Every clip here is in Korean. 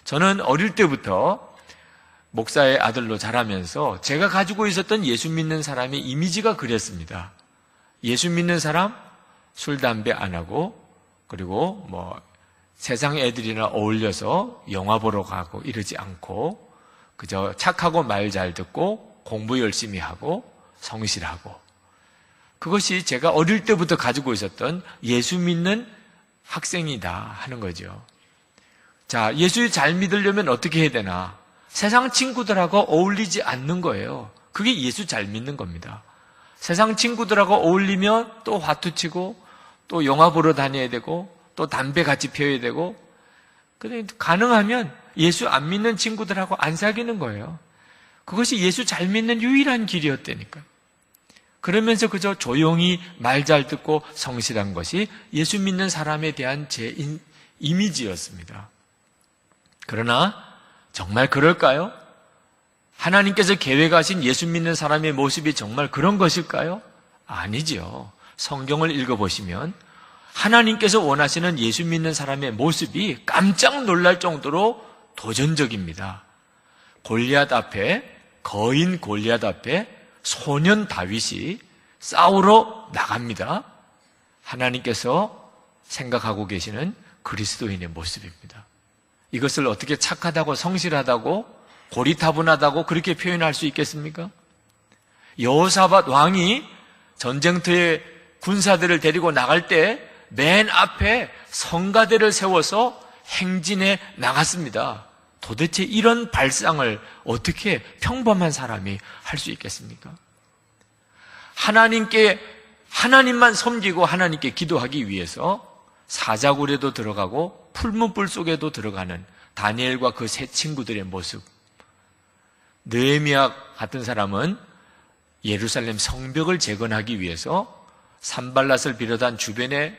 저는 어릴 때부터 목사의 아들로 자라면서 제가 가지고 있었던 예수 믿는 사람의 이미지가 그랬습니다. 예수 믿는 사람, 술, 담배 안 하고, 그리고 세상 애들이나 어울려서 영화 보러 가고 이러지 않고, 그저 착하고 말 잘 듣고, 공부 열심히 하고, 성실하고. 그것이 제가 어릴 때부터 가지고 있었던 예수 믿는 학생이다 하는 거죠. 자, 예수 잘 믿으려면 어떻게 해야 되나? 세상 친구들하고 어울리지 않는 거예요. 그게 예수 잘 믿는 겁니다. 세상 친구들하고 어울리면 또 화투치고 또 영화 보러 다녀야 되고 또 담배 같이 피워야 되고, 근데 가능하면 예수 안 믿는 친구들하고 안 사귀는 거예요. 그것이 예수 잘 믿는 유일한 길이었다니까요. 그러면서 그저 조용히 말 잘 듣고 성실한 것이 예수 믿는 사람에 대한 제 이미지였습니다. 그러나 정말 그럴까요? 하나님께서 계획하신 예수 믿는 사람의 모습이 정말 그런 것일까요? 아니지요. 성경을 읽어보시면 하나님께서 원하시는 예수 믿는 사람의 모습이 깜짝 놀랄 정도로 도전적입니다. 골리앗 앞에, 거인 골리앗 앞에 소년 다윗이 싸우러 나갑니다. 하나님께서 생각하고 계시는 그리스도인의 모습입니다. 이것을 어떻게 착하다고 성실하다고 고리타분하다고 그렇게 표현할 수 있겠습니까? 여호사밧 왕이 전쟁터에 군사들을 데리고 나갈 때 맨 앞에 성가대를 세워서 행진에 나갔습니다. 도대체 이런 발상을 어떻게 평범한 사람이 할 수 있겠습니까? 하나님만 섬기고 하나님께 기도하기 위해서 사자굴에도 들어가고 풀문불 속에도 들어가는 다니엘과 그 세 친구들의 모습. 느헤미야 같은 사람은 예루살렘 성벽을 재건하기 위해서 산발랏을 비롯한 주변에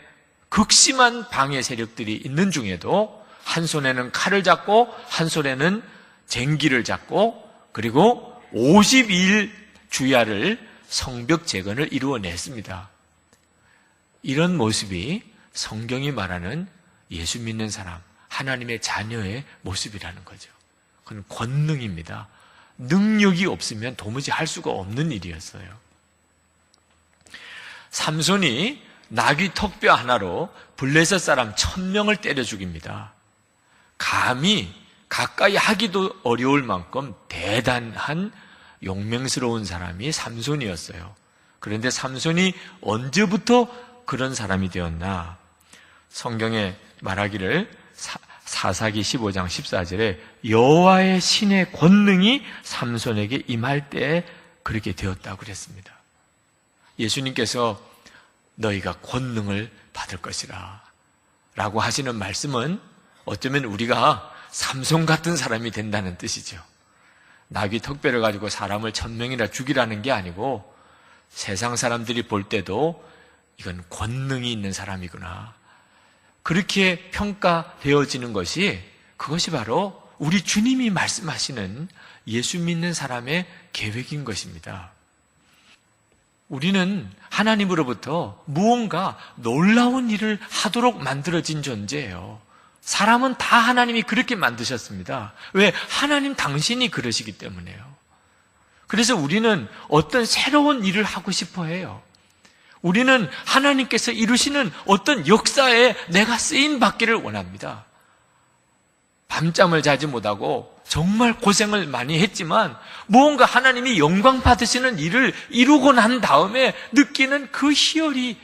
극심한 방해 세력들이 있는 중에도 한 손에는 칼을 잡고 한 손에는 쟁기를 잡고 그리고 52일 주야를 성벽 재건을 이루어냈습니다. 이런 모습이 성경이 말하는 예수 믿는 사람, 하나님의 자녀의 모습이라는 거죠. 그건 권능입니다. 능력이 없으면 도무지 할 수가 없는 일이었어요. 삼손이 나귀 턱뼈 하나로 블레셋 사람 1000명을 때려 죽입니다. 감히 가까이 하기도 어려울 만큼 대단한 용맹스러운 사람이 삼손이었어요. 그런데 삼손이 언제부터 그런 사람이 되었나? 성경에 말하기를 사사기 15장 14절에 여호와의 신의 권능이 삼손에게 임할 때 그렇게 되었다고 그랬습니다. 예수님께서 너희가 권능을 받을 것이라 라고 하시는 말씀은 어쩌면 우리가 삼손 같은 사람이 된다는 뜻이죠. 나귀 턱뼈를 가지고 사람을 1000명이나 죽이라는 게 아니고 세상 사람들이 볼 때도 이건 권능이 있는 사람이구나, 그렇게 평가되어지는 것이, 그것이 바로 우리 주님이 말씀하시는 예수 믿는 사람의 계획인 것입니다. 우리는 하나님으로부터 무언가 놀라운 일을 하도록 만들어진 존재예요. 사람은 다 하나님이 그렇게 만드셨습니다. 왜? 하나님 당신이 그러시기 때문에요. 그래서 우리는 어떤 새로운 일을 하고 싶어 해요. 우리는 하나님께서 이루시는 어떤 역사에 내가 쓰임 받기를 원합니다. 밤잠을 자지 못하고 정말 고생을 많이 했지만 무언가 하나님이 영광 받으시는 일을 이루고 난 다음에 느끼는 그 희열이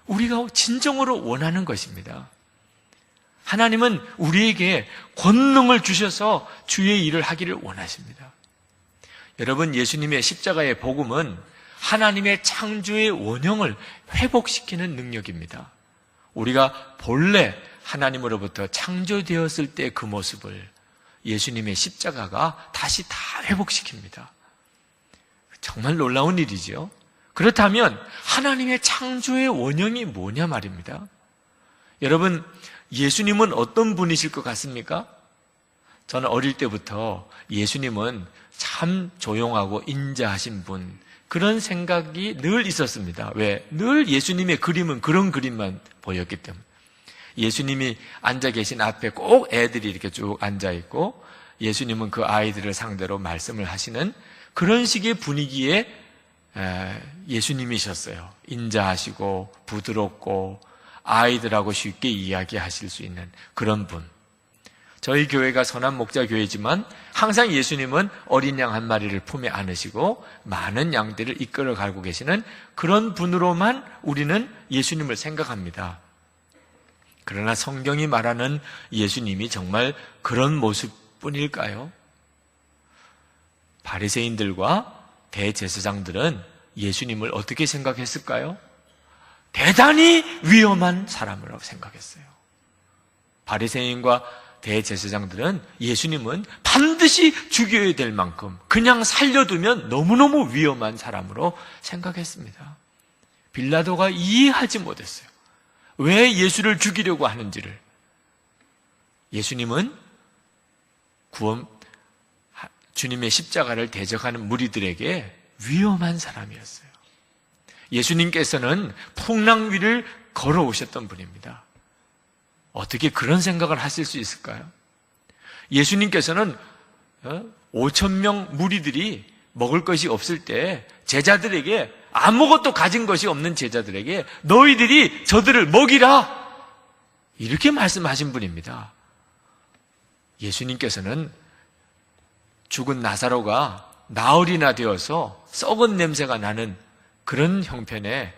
우리가 진정으로 원하는 것입니다. 하나님은 우리에게 권능을 주셔서 주의 일을 하기를 원하십니다. 여러분, 예수님의 십자가의 복음은 하나님의 창조의 원형을 회복시키는 능력입니다. 우리가 본래 하나님으로부터 창조되었을 때 그 모습을 예수님의 십자가가 다시 다 회복시킵니다. 정말 놀라운 일이죠. 그렇다면 하나님의 창조의 원형이 뭐냐 말입니다. 여러분, 예수님은 어떤 분이실 것 같습니까? 저는 어릴 때부터 예수님은 참 조용하고 인자하신 분, 그런 생각이 늘 있었습니다. 왜? 늘 예수님의 그림은 그런 그림만 보였기 때문에. 예수님이 앉아 계신 앞에 꼭 애들이 이렇게 쭉 앉아 있고 예수님은 그 아이들을 상대로 말씀을 하시는 그런 식의 분위기에 예수님이셨어요. 인자하시고 부드럽고 아이들하고 쉽게 이야기하실 수 있는 그런 분. 저희 교회가 선한 목자 교회지만 항상 예수님은 어린 양 한 마리를 품에 안으시고 많은 양들을 이끌어 가고 계시는 그런 분으로만 우리는 예수님을 생각합니다. 그러나 성경이 말하는 예수님이 정말 그런 모습뿐일까요? 바리새인들과 대제사장들은 예수님을 어떻게 생각했을까요? 대단히 위험한 사람이라고 생각했어요. 바리새인과 대제사장들은 예수님은 반드시 죽여야 될 만큼 그냥 살려두면 너무너무 위험한 사람으로 생각했습니다. 빌라도가 이해하지 못했어요. 왜 예수를 죽이려고 하는지를. 예수님은 주님의 십자가를 대적하는 무리들에게 위험한 사람이었어요. 예수님께서는 풍랑 위를 걸어오셨던 분입니다. 어떻게 그런 생각을 하실 수 있을까요? 예수님께서는 5,000명 무리들이 먹을 것이 없을 때 제자들에게 아무것도 가진 것이 없는 제자들에게 너희들이 저들을 먹이라 이렇게 말씀하신 분입니다. 예수님께서는 죽은 나사로가 나흘이나 되어서 썩은 냄새가 나는 그런 형편에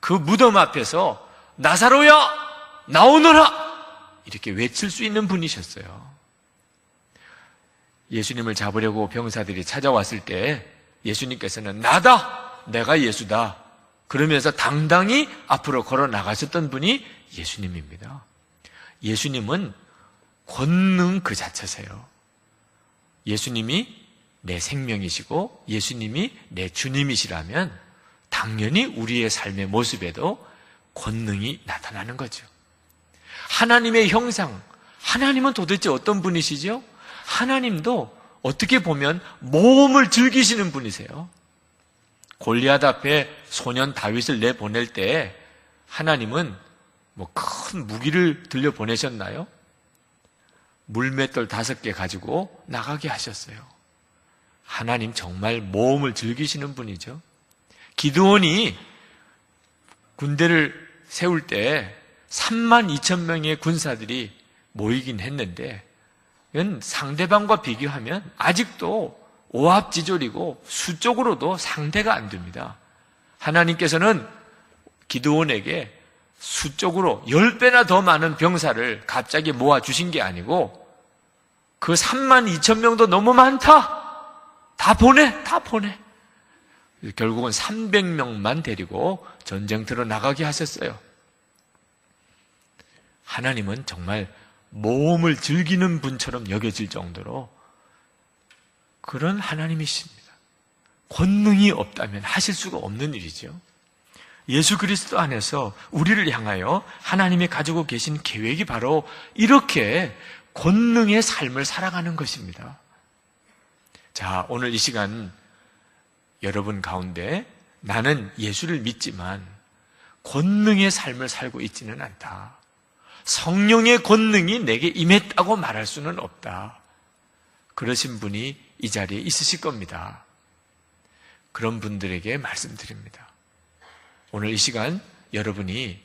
그 무덤 앞에서 나사로야 나오너라 이렇게 외칠 수 있는 분이셨어요. 예수님을 잡으려고 병사들이 찾아왔을 때 예수님께서는 나다 내가 예수다 그러면서 당당히 앞으로 걸어 나가셨던 분이 예수님입니다. 예수님은 권능 그 자체세요. 예수님이 내 생명이시고 예수님이 내 주님이시라면 당연히 우리의 삶의 모습에도 권능이 나타나는 거죠. 하나님의 형상, 하나님은 도대체 어떤 분이시죠? 하나님도 어떻게 보면 모험을 즐기시는 분이세요. 골리앗 앞에 소년 다윗을 내보낼 때 하나님은 큰 무기를 들려 보내셨나요? 물맷돌 5개 가지고 나가게 하셨어요. 하나님 정말 모험을 즐기시는 분이죠. 기드온이 군대를 세울 때 32,000명의 군사들이 모이긴 했는데 이건 상대방과 비교하면 아직도 오합지졸이고 수적으로도 상대가 안 됩니다. 하나님께서는 기드온에게 수적으로 10배나 더 많은 병사를 갑자기 모아주신 게 아니고 그 32,000명도 너무 많다. 다 보내. 결국은 300명만 데리고 전쟁터로 나가게 하셨어요. 하나님은 정말 모험을 즐기는 분처럼 여겨질 정도로 그런 하나님이십니다. 권능이 없다면 하실 수가 없는 일이죠. 예수 그리스도 안에서 우리를 향하여 하나님이 가지고 계신 계획이 바로 이렇게 권능의 삶을 살아가는 것입니다. 자, 오늘 이 시간 여러분 가운데 나는 예수를 믿지만 권능의 삶을 살고 있지는 않다. 성령의 권능이 내게 임했다고 말할 수는 없다. 그러신 분이 이 자리에 있으실 겁니다. 그런 분들에게 말씀드립니다. 오늘 이 시간 여러분이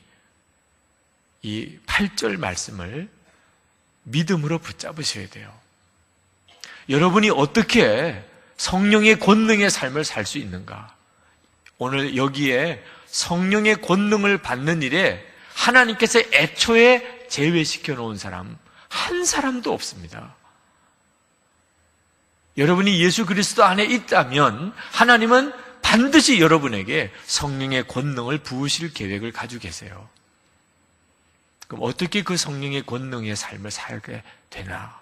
이 8절 말씀을 믿음으로 붙잡으셔야 돼요. 여러분이 어떻게 성령의 권능의 삶을 살 수 있는가? 오늘 여기에 성령의 권능을 받는 일에 하나님께서 애초에 제외시켜 놓은 사람 한 사람도 없습니다. 여러분이 예수 그리스도 안에 있다면 하나님은 반드시 여러분에게 성령의 권능을 부으실 계획을 가지고 계세요. 그럼 어떻게 그 성령의 권능의 삶을 살게 되나?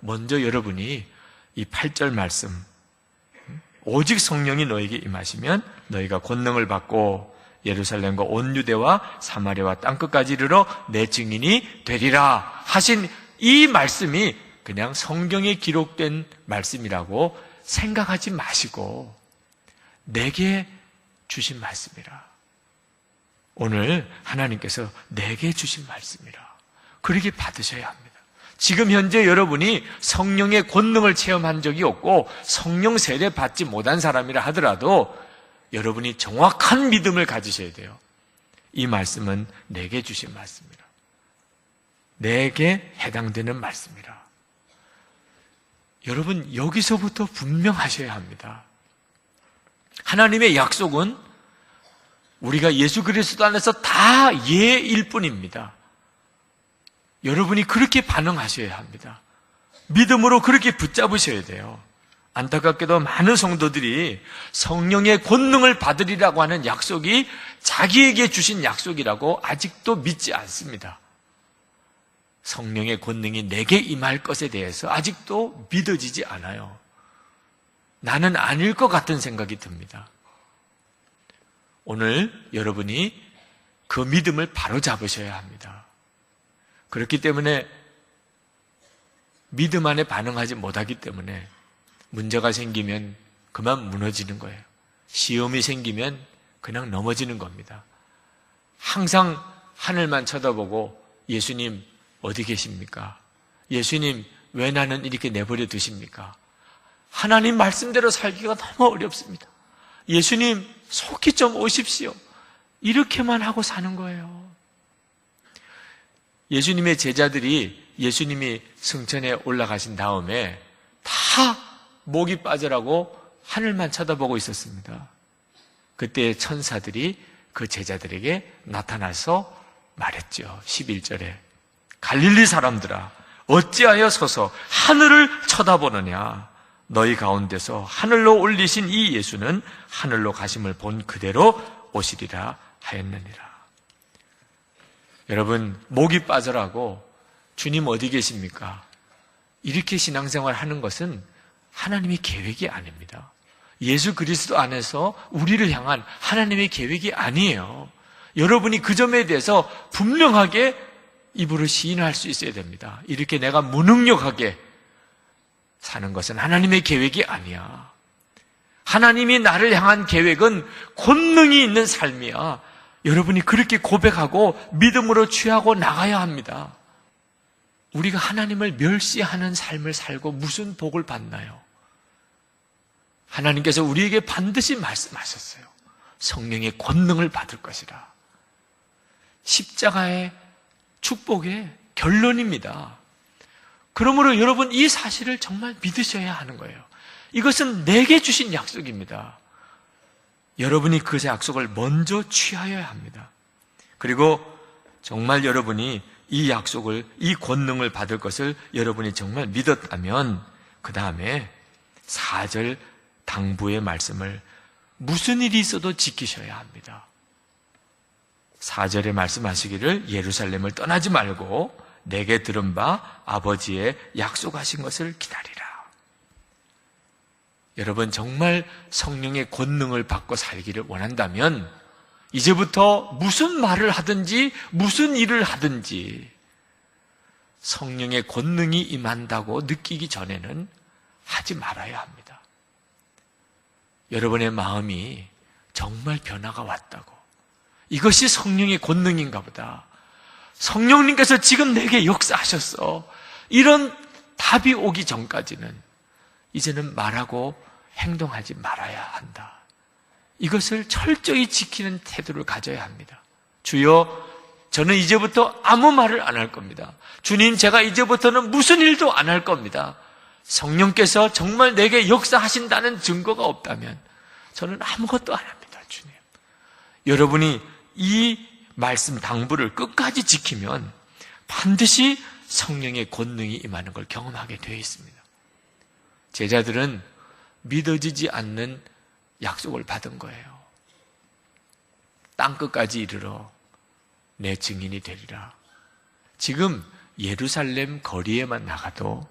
먼저 여러분이 이 8절 말씀, 오직 성령이 너에게 임하시면 너희가 권능을 받고 예루살렘과 온 유대와 사마리아와 땅끝까지 이르러 내 증인이 되리라 하신 이 말씀이 그냥 성경에 기록된 말씀이라고 생각하지 마시고 내게 주신 말씀이라. 오늘 하나님께서 내게 주신 말씀이라. 그렇게 받으셔야 합니다. 지금 현재 여러분이 성령의 권능을 체험한 적이 없고 성령 세례 받지 못한 사람이라 하더라도 여러분이 정확한 믿음을 가지셔야 돼요. 이 말씀은 내게 주신 말씀이라. 내게 해당되는 말씀이라. 여러분, 여기서부터 분명하셔야 합니다. 하나님의 약속은 우리가 예수 그리스도 안에서 다 예일 뿐입니다. 여러분이 그렇게 반응하셔야 합니다. 믿음으로 그렇게 붙잡으셔야 돼요. 안타깝게도 많은 성도들이 성령의 권능을 받으리라고 하는 약속이 자기에게 주신 약속이라고 아직도 믿지 않습니다. 성령의 권능이 내게 임할 것에 대해서 아직도 믿어지지 않아요. 나는 아닐 것 같은 생각이 듭니다. 오늘 여러분이 그 믿음을 바로 잡으셔야 합니다. 그렇기 때문에 믿음 안에 반응하지 못하기 때문에 문제가 생기면 그만 무너지는 거예요. 시험이 생기면 그냥 넘어지는 겁니다. 항상 하늘만 쳐다보고 예수님 어디 계십니까? 예수님 왜 나는 이렇게 내버려 두십니까? 하나님 말씀대로 살기가 너무 어렵습니다. 예수님 속히 좀 오십시오. 이렇게만 하고 사는 거예요. 예수님의 제자들이 예수님이 승천에 올라가신 다음에 다 목이 빠져라고 하늘만 쳐다보고 있었습니다. 그때 천사들이 그 제자들에게 나타나서 말했죠. 11절에 갈릴리 사람들아 어찌하여 서서 하늘을 쳐다보느냐. 너희 가운데서 하늘로 올리신 이 예수는 하늘로 가심을 본 그대로 오시리라 하였느니라. 여러분, 목이 빠져라고 주님 어디 계십니까? 이렇게 신앙생활 하는 것은 하나님의 계획이 아닙니다. 예수 그리스도 안에서 우리를 향한 하나님의 계획이 아니에요. 여러분이 그 점에 대해서 분명하게 입으로 시인할 수 있어야 됩니다. 이렇게 내가 무능력하게 사는 것은 하나님의 계획이 아니야. 하나님이 나를 향한 계획은 권능이 있는 삶이야. 여러분이 그렇게 고백하고 믿음으로 취하고 나가야 합니다. 우리가 하나님을 멸시하는 삶을 살고 무슨 복을 받나요? 하나님께서 우리에게 반드시 말씀하셨어요. 성령의 권능을 받을 것이라. 십자가의 축복의 결론입니다. 그러므로 여러분 이 사실을 정말 믿으셔야 하는 거예요. 이것은 내게 주신 약속입니다. 여러분이 그 약속을 먼저 취하여야 합니다. 그리고 정말 여러분이 이 약속을, 이 권능을 받을 것을 여러분이 정말 믿었다면 그 다음에 4절 당부의 말씀을 무슨 일이 있어도 지키셔야 합니다. 4절에 말씀하시기를 예루살렘을 떠나지 말고 내게 들은 바 아버지의 약속하신 것을 기다리라. 여러분 정말 성령의 권능을 받고 살기를 원한다면 이제부터 무슨 말을 하든지 무슨 일을 하든지 성령의 권능이 임한다고 느끼기 전에는 하지 말아야 합니다. 여러분의 마음이 정말 변화가 왔다고, 이것이 성령의 권능인가 보다, 성령님께서 지금 내게 역사하셨어, 이런 답이 오기 전까지는 이제는 말하고 행동하지 말아야 한다. 이것을 철저히 지키는 태도를 가져야 합니다. 주여, 저는 이제부터 아무 말을 안 할 겁니다. 주님, 제가 이제부터는 무슨 일도 안 할 겁니다. 성령께서 정말 내게 역사하신다는 증거가 없다면 저는 아무것도 안 합니다. 주님, 여러분이 이 말씀 당부를 끝까지 지키면 반드시 성령의 권능이 임하는 걸 경험하게 되어 있습니다. 제자들은 믿어지지 않는 약속을 받은 거예요. 땅끝까지 이르러 내 증인이 되리라. 지금 예루살렘 거리에만 나가도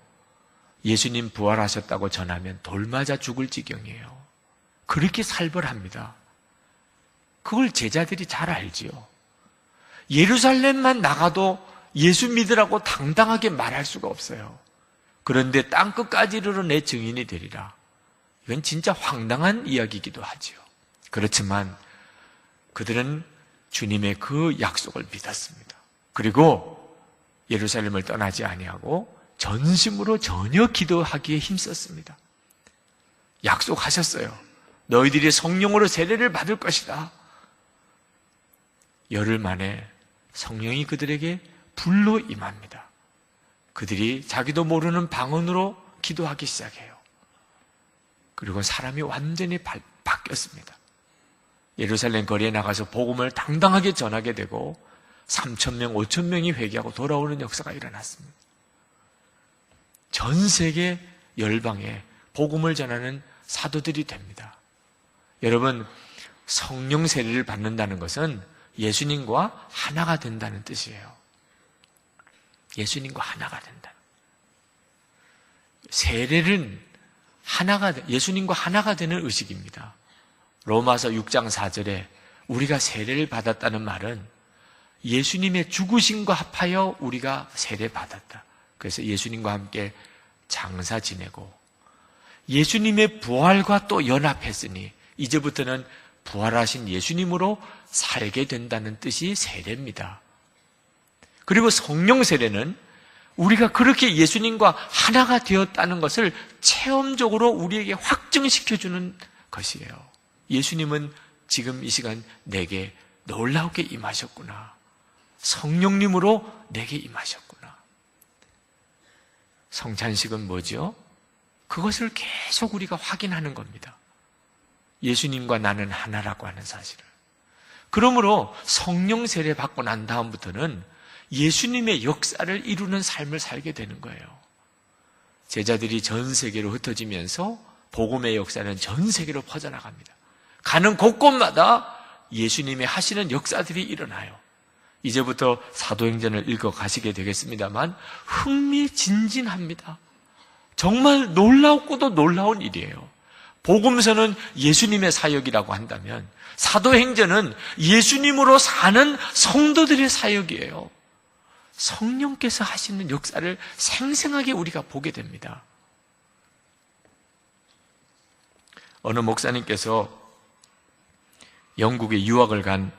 예수님 부활하셨다고 전하면 돌 맞아 죽을 지경이에요. 그렇게 살벌합니다. 그걸 제자들이 잘 알지요. 예루살렘만 나가도 예수 믿으라고 당당하게 말할 수가 없어요. 그런데 땅끝까지 이르러 내 증인이 되리라. 이건 진짜 황당한 이야기이기도 하지요. 그렇지만 그들은 주님의 그 약속을 믿었습니다. 그리고 예루살렘을 떠나지 아니하고 전심으로 전혀 기도하기에 힘썼습니다. 약속하셨어요. 너희들이 성령으로 세례를 받을 것이다. 열흘 만에 성령이 그들에게 불로 임합니다. 그들이 자기도 모르는 방언으로 기도하기 시작해요. 그리고 사람이 완전히 바뀌었습니다. 예루살렘 거리에 나가서 복음을 당당하게 전하게 되고 3,000명, 5,000명이 회개하고 돌아오는 역사가 일어났습니다. 전 세계 열방에 복음을 전하는 사도들이 됩니다. 여러분, 성령 세례를 받는다는 것은 예수님과 하나가 된다는 뜻이에요. 예수님과 하나가 된다. 세례는 예수님과 하나가 되는 의식입니다. 로마서 6장 4절에 우리가 세례를 받았다는 말은 예수님의 죽으심과 합하여 우리가 세례 받았다. 그래서 예수님과 함께 장사 지내고 예수님의 부활과 또 연합했으니 이제부터는 부활하신 예수님으로 살게 된다는 뜻이 세례입니다. 그리고 성령 세례는 우리가 그렇게 예수님과 하나가 되었다는 것을 체험적으로 우리에게 확증시켜주는 것이에요. 예수님은 지금 이 시간 내게 놀라우게 임하셨구나. 성령님으로 내게 임하셨구나. 성찬식은 뭐죠? 그것을 계속 우리가 확인하는 겁니다. 예수님과 나는 하나라고 하는 사실을. 그러므로 성령 세례 받고 난 다음부터는 예수님의 역사를 이루는 삶을 살게 되는 거예요. 제자들이 전 세계로 흩어지면서 복음의 역사는 전 세계로 퍼져나갑니다. 가는 곳곳마다 예수님이 하시는 역사들이 일어나요. 이제부터 사도행전을 읽어 가시게 되겠습니다만 흥미진진합니다. 정말 놀랍고도 놀라운 일이에요. 복음서는 예수님의 사역이라고 한다면 사도행전은 예수님으로 사는 성도들의 사역이에요. 성령께서 하시는 역사를 생생하게 우리가 보게 됩니다. 어느 목사님께서 영국에 유학을 간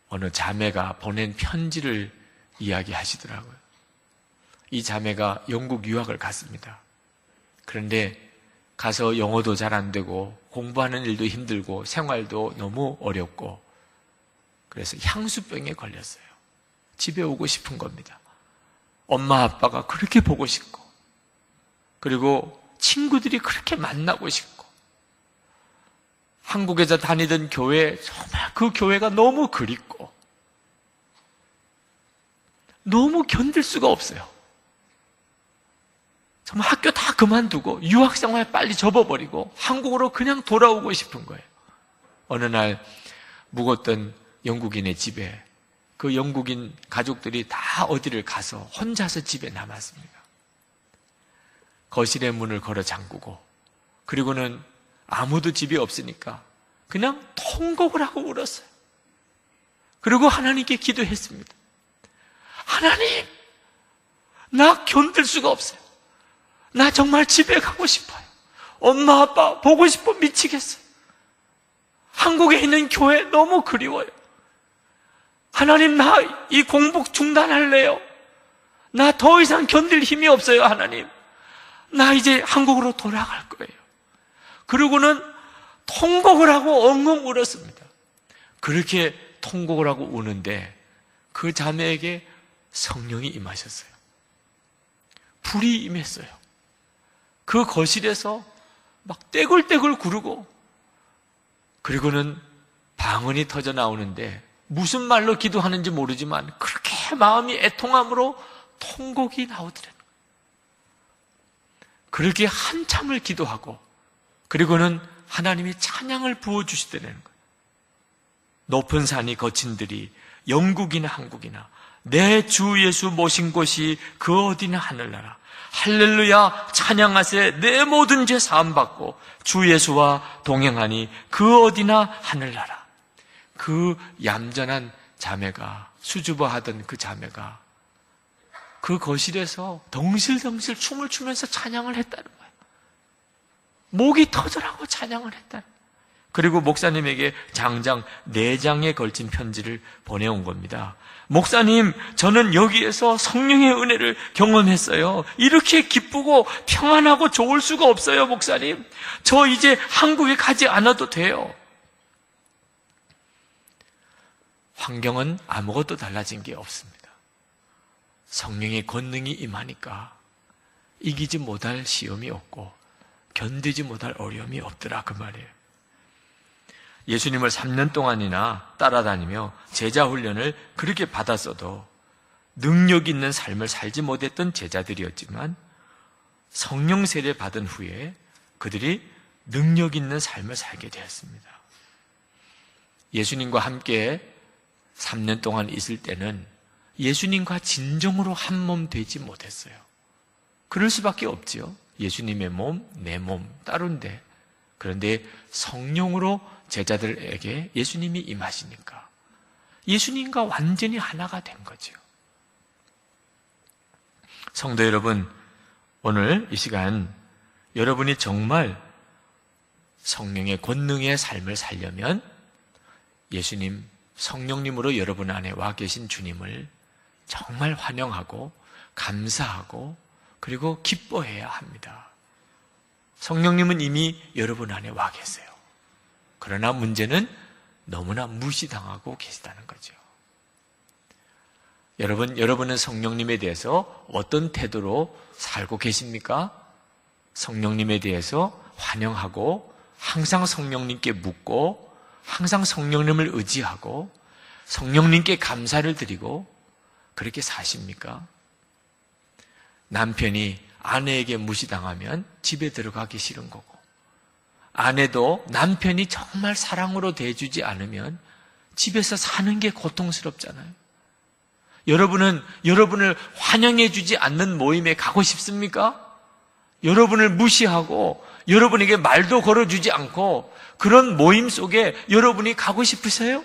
어느 자매가 보낸 편지를 이야기하시더라고요. 이 자매가 영국 유학을 갔습니다. 그런데 가서 영어도 잘 안 되고 공부하는 일도 힘들고 생활도 너무 어렵고 그래서 향수병에 걸렸어요. 집에 오고 싶은 겁니다. 엄마 아빠가 그렇게 보고 싶고 그리고 친구들이 그렇게 만나고 싶고 한국에서 다니던 교회 정말 그 교회가 너무 그립고 너무 견딜 수가 없어요. 정말 학교 다 그만두고 유학생활 빨리 접어버리고 한국으로 그냥 돌아오고 싶은 거예요. 어느 날 묵었던 영국인의 집에 그 영국인 가족들이 다 어디를 가서 혼자서 집에 남았습니다. 거실의 문을 걸어 잠그고 그리고는 아무도 집에 없으니까 그냥 통곡을 하고 울었어요. 그리고 하나님께 기도했습니다. 하나님, 나 견딜 수가 없어요. 나 정말 집에 가고 싶어요. 엄마 아빠 보고 싶어 미치겠어요. 한국에 있는 교회 너무 그리워요. 하나님, 나 이 공부 중단할래요. 나 더 이상 견딜 힘이 없어요. 하나님, 나 이제 한국으로 돌아갈 거예요. 그러고는 통곡을 하고 엉엉 울었습니다. 그렇게 통곡을 하고 우는데 그 자매에게 성령이 임하셨어요. 불이 임했어요. 그 거실에서 막 떼굴떼굴 구르고 그리고는 방언이 터져 나오는데 무슨 말로 기도하는지 모르지만 그렇게 마음이 애통함으로 통곡이 나오더래요. 그렇게 한참을 기도하고 그리고는 하나님이 찬양을 부어주시더라는 거예요. 높은 산이 거친 들이 영국이나 한국이나 내 주 예수 모신 곳이 그 어디나 하늘나라. 할렐루야 찬양하세. 내 모든 죄 사함받고 주 예수와 동행하니 그 어디나 하늘나라. 그 얌전한 자매가, 수줍어하던 그 자매가 그 거실에서 덩실덩실 춤을 추면서 찬양을 했다는 거예요. 목이 터져라고 찬양을 했다는 거예요. 그리고 목사님에게 장장 4장에 걸친 편지를 보내온 겁니다. 목사님, 저는 여기에서 성령의 은혜를 경험했어요. 이렇게 기쁘고 평안하고 좋을 수가 없어요, 목사님. 저 이제 한국에 가지 않아도 돼요. 환경은 아무것도 달라진 게 없습니다. 성령의 권능이 임하니까 이기지 못할 시험이 없고 견디지 못할 어려움이 없더라, 그 말이에요. 예수님을 3년 동안이나 따라다니며 제자 훈련을 그렇게 받았어도 능력 있는 삶을 살지 못했던 제자들이었지만 성령 세례 받은 후에 그들이 능력 있는 삶을 살게 되었습니다. 예수님과 함께 3년 동안 있을 때는 예수님과 진정으로 한 몸 되지 못했어요. 그럴 수밖에 없지요. 예수님의 몸, 내 몸 따로인데. 그런데 성령으로 제자들에게 예수님이 임하시니까 예수님과 완전히 하나가 된 거죠. 성도 여러분, 오늘 이 시간 여러분이 정말 성령의 권능의 삶을 살려면 예수님, 성령님으로 여러분 안에 와 계신 주님을 정말 환영하고 감사하고 그리고 기뻐해야 합니다. 성령님은 이미 여러분 안에 와 계세요. 그러나 문제는 너무나 무시당하고 계시다는 거죠. 여러분은 성령님에 대해서 어떤 태도로 살고 계십니까? 성령님에 대해서 환영하고 항상 성령님께 묻고 항상 성령님을 의지하고 성령님께 감사를 드리고 그렇게 사십니까? 남편이 아내에게 무시당하면 집에 들어가기 싫은 거고, 아내도 남편이 정말 사랑으로 대해주지 않으면 집에서 사는 게 고통스럽잖아요. 여러분은 여러분을 환영해주지 않는 모임에 가고 싶습니까? 여러분을 무시하고 여러분에게 말도 걸어주지 않고 그런 모임 속에 여러분이 가고 싶으세요?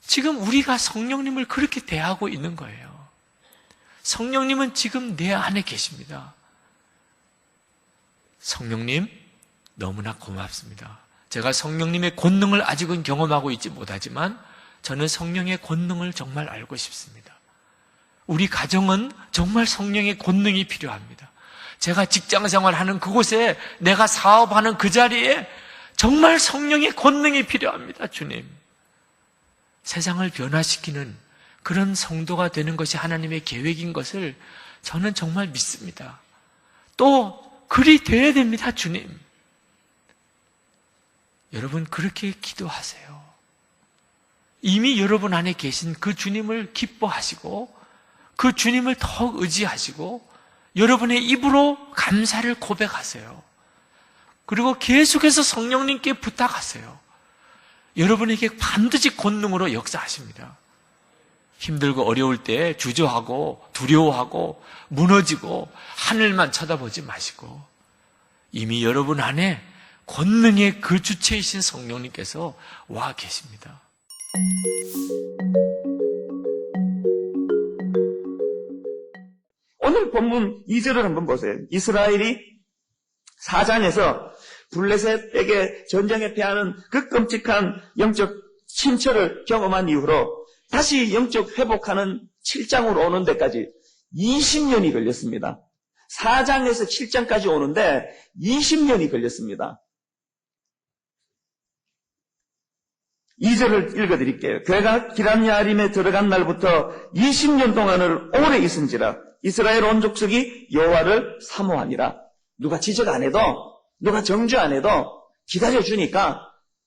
지금 우리가 성령님을 그렇게 대하고 있는 거예요. 성령님은 지금 내 안에 계십니다. 성령님, 너무나 고맙습니다. 제가 성령님의 권능을 아직은 경험하고 있지 못하지만 저는 성령의 권능을 정말 알고 싶습니다. 우리 가정은 정말 성령의 권능이 필요합니다. 제가 직장생활 하는 그곳에, 내가 사업하는 그 자리에 정말 성령의 권능이 필요합니다. 주님, 세상을 변화시키는 그런 성도가 되는 것이 하나님의 계획인 것을 저는 정말 믿습니다. 또 그리 되어야 됩니다. 주님, 여러분 그렇게 기도하세요. 이미 여러분 안에 계신 그 주님을 기뻐하시고 그 주님을 더욱 의지하시고 여러분의 입으로 감사를 고백하세요. 그리고 계속해서 성령님께 부탁하세요. 여러분에게 반드시 권능으로 역사하십니다. 힘들고 어려울 때 주저하고 두려워하고 무너지고 하늘만 쳐다보지 마시고 이미 여러분 안에 권능의 그 주체이신 성령님께서 와 계십니다. 오늘 본문 2절을 한번 보세요. 이스라엘이 4장에서 블레셋에게 전쟁에 패하는 그 끔찍한 영적 침체를 경험한 이후로 다시 영적 회복하는 7장으로 오는 데까지 20년이 걸렸습니다. 4장에서 7장까지 오는데 20년이 걸렸습니다. 2절을 읽어드릴게요. 그가 기럇야림에 들어간 날부터 20년 동안을 오래 있은지라 이스라엘 온 족속이 여호와를 사모하니라. 누가 지적 안 해도, 누가 정죄 안 해도 기다려주니까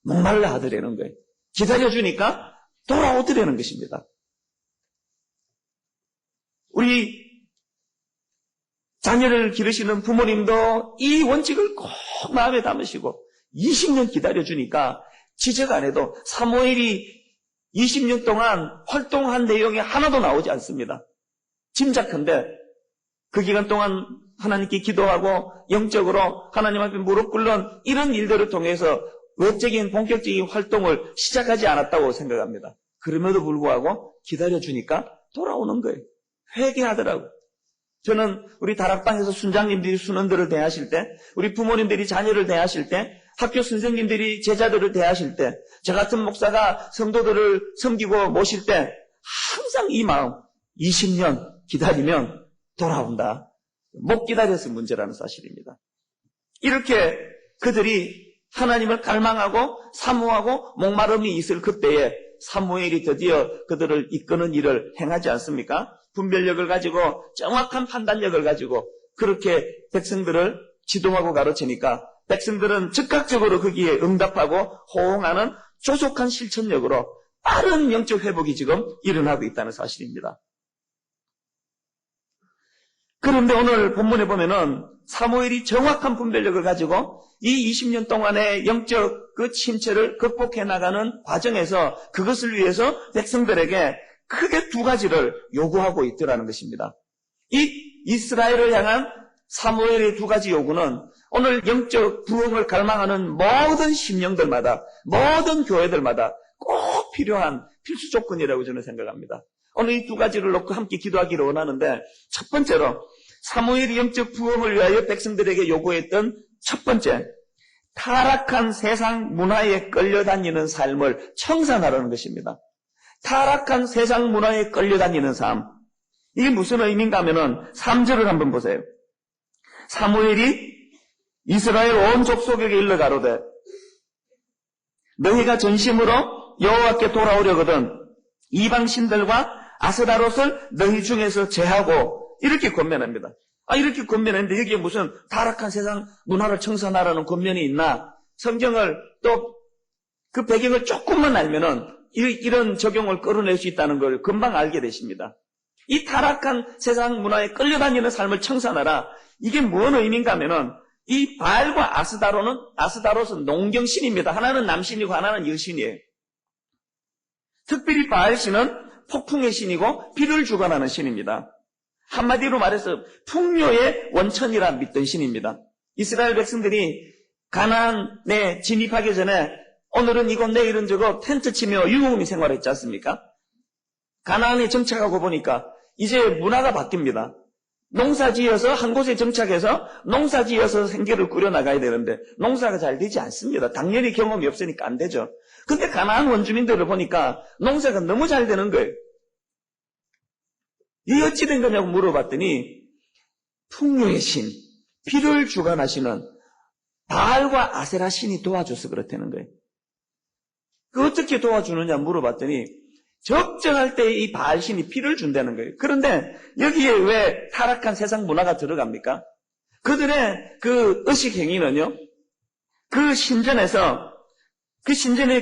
목말라 하더라는 거예요. 기다려주니까 돌아오더라는 것입니다. 우리 자녀를 기르시는 부모님도 이 원칙을 꼭 마음에 담으시고 20년 기다려주니까 지적 안 해도 사무엘이 20년 동안 활동한 내용이 하나도 나오지 않습니다. 짐작한데 그 기간 동안 하나님께 기도하고 영적으로 하나님 앞에 무릎 꿇는 이런 일들을 통해서 외적인 본격적인 활동을 시작하지 않았다고 생각합니다. 그럼에도 불구하고 기다려주니까 돌아오는 거예요. 회개하더라고요. 저는 우리 다락방에서 순장님들이 순원들을 대하실 때, 우리 부모님들이 자녀를 대하실 때 학교 선생님들이 제자들을 대하실 때, 저 같은 목사가 성도들을 섬기고 모실 때 항상 이 마음, 20년 기다리면 돌아온다. 못 기다려서 문제라는 사실입니다. 이렇게 그들이 하나님을 갈망하고 사모하고 목마름이 있을 그때에 사무엘이 드디어 그들을 이끄는 일을 행하지 않습니까? 분별력을 가지고 정확한 판단력을 가지고 그렇게 백성들을 지도하고 가르치니까 백성들은 즉각적으로 거기에 응답하고 호응하는 조속한 실천력으로 빠른 영적 회복이 지금 일어나고 있다는 사실입니다. 그런데 오늘 본문에 보면은 사무엘이 정확한 분별력을 가지고 이 20년 동안의 영적 그 침체를 극복해 나가는 과정에서 그것을 위해서 백성들에게 크게 두 가지를 요구하고 있더라는 것입니다. 이 이스라엘을 향한 사무엘의 두 가지 요구는 오늘 영적 부흥을 갈망하는 모든 심령들마다, 모든 교회들마다 꼭 필요한 필수 조건이라고 저는 생각합니다. 오늘 이 두 가지를 놓고 함께 기도하기를 원하는데, 첫 번째로 사무엘이 영적 부흥을 위하여 백성들에게 요구했던 첫 번째, 타락한 세상 문화에 끌려다니는 삶을 청산하라는 것입니다. 타락한 세상 문화에 끌려다니는 삶. 이게 무슨 의미인가 하면은 3절을 한번 보세요. 사무엘이 이스라엘 온 족속에게 일러 가로되 너희가 전심으로 여호와께 돌아오려거든 이방 신들과 아스다롯을 너희 중에서 제하고 이렇게 권면합니다. 이렇게 권면했는데 여기에 무슨 타락한 세상 문화를 청산하라는 권면이 있나? 성경을 또 그 배경을 조금만 알면은 이런 적용을 끌어낼 수 있다는 걸 금방 알게 되십니다. 이 타락한 세상 문화에 끌려다니는 삶을 청산하라. 이게 무슨 의미인가 하면은 이 바알과 아스다롯은 농경신입니다. 하나는 남신이고 하나는 여신이에요. 특별히 바알신은 폭풍의 신이고 비를 주관하는 신입니다. 한마디로 말해서 풍요의 원천이라 믿던 신입니다. 이스라엘 백성들이 가나안에 진입하기 전에 오늘은 이곳 내일은 저곳 텐트 치며 유목민 생활했지 않습니까? 가나안에 정착하고 보니까 이제 문화가 바뀝니다. 농사지어서 한 곳에 정착해서 농사지어서 생계를 꾸려나가야 되는데 농사가 잘 되지 않습니다. 당연히 경험이 없으니까 안 되죠. 근데 가나안 원주민들을 보니까 농사가 너무 잘 되는 거예요. 이 어찌 된 거냐고 물어봤더니 풍요의 신, 비를 주관하시는 바알과 아세라 신이 도와줘서 그렇다는 거예요. 그 어떻게 도와주느냐 물어봤더니 적정할 때 이 바알 신이 비를 준다는 거예요. 그런데 여기에 왜 타락한 세상 문화가 들어갑니까? 그들의 그 의식 행위는요, 그 신전에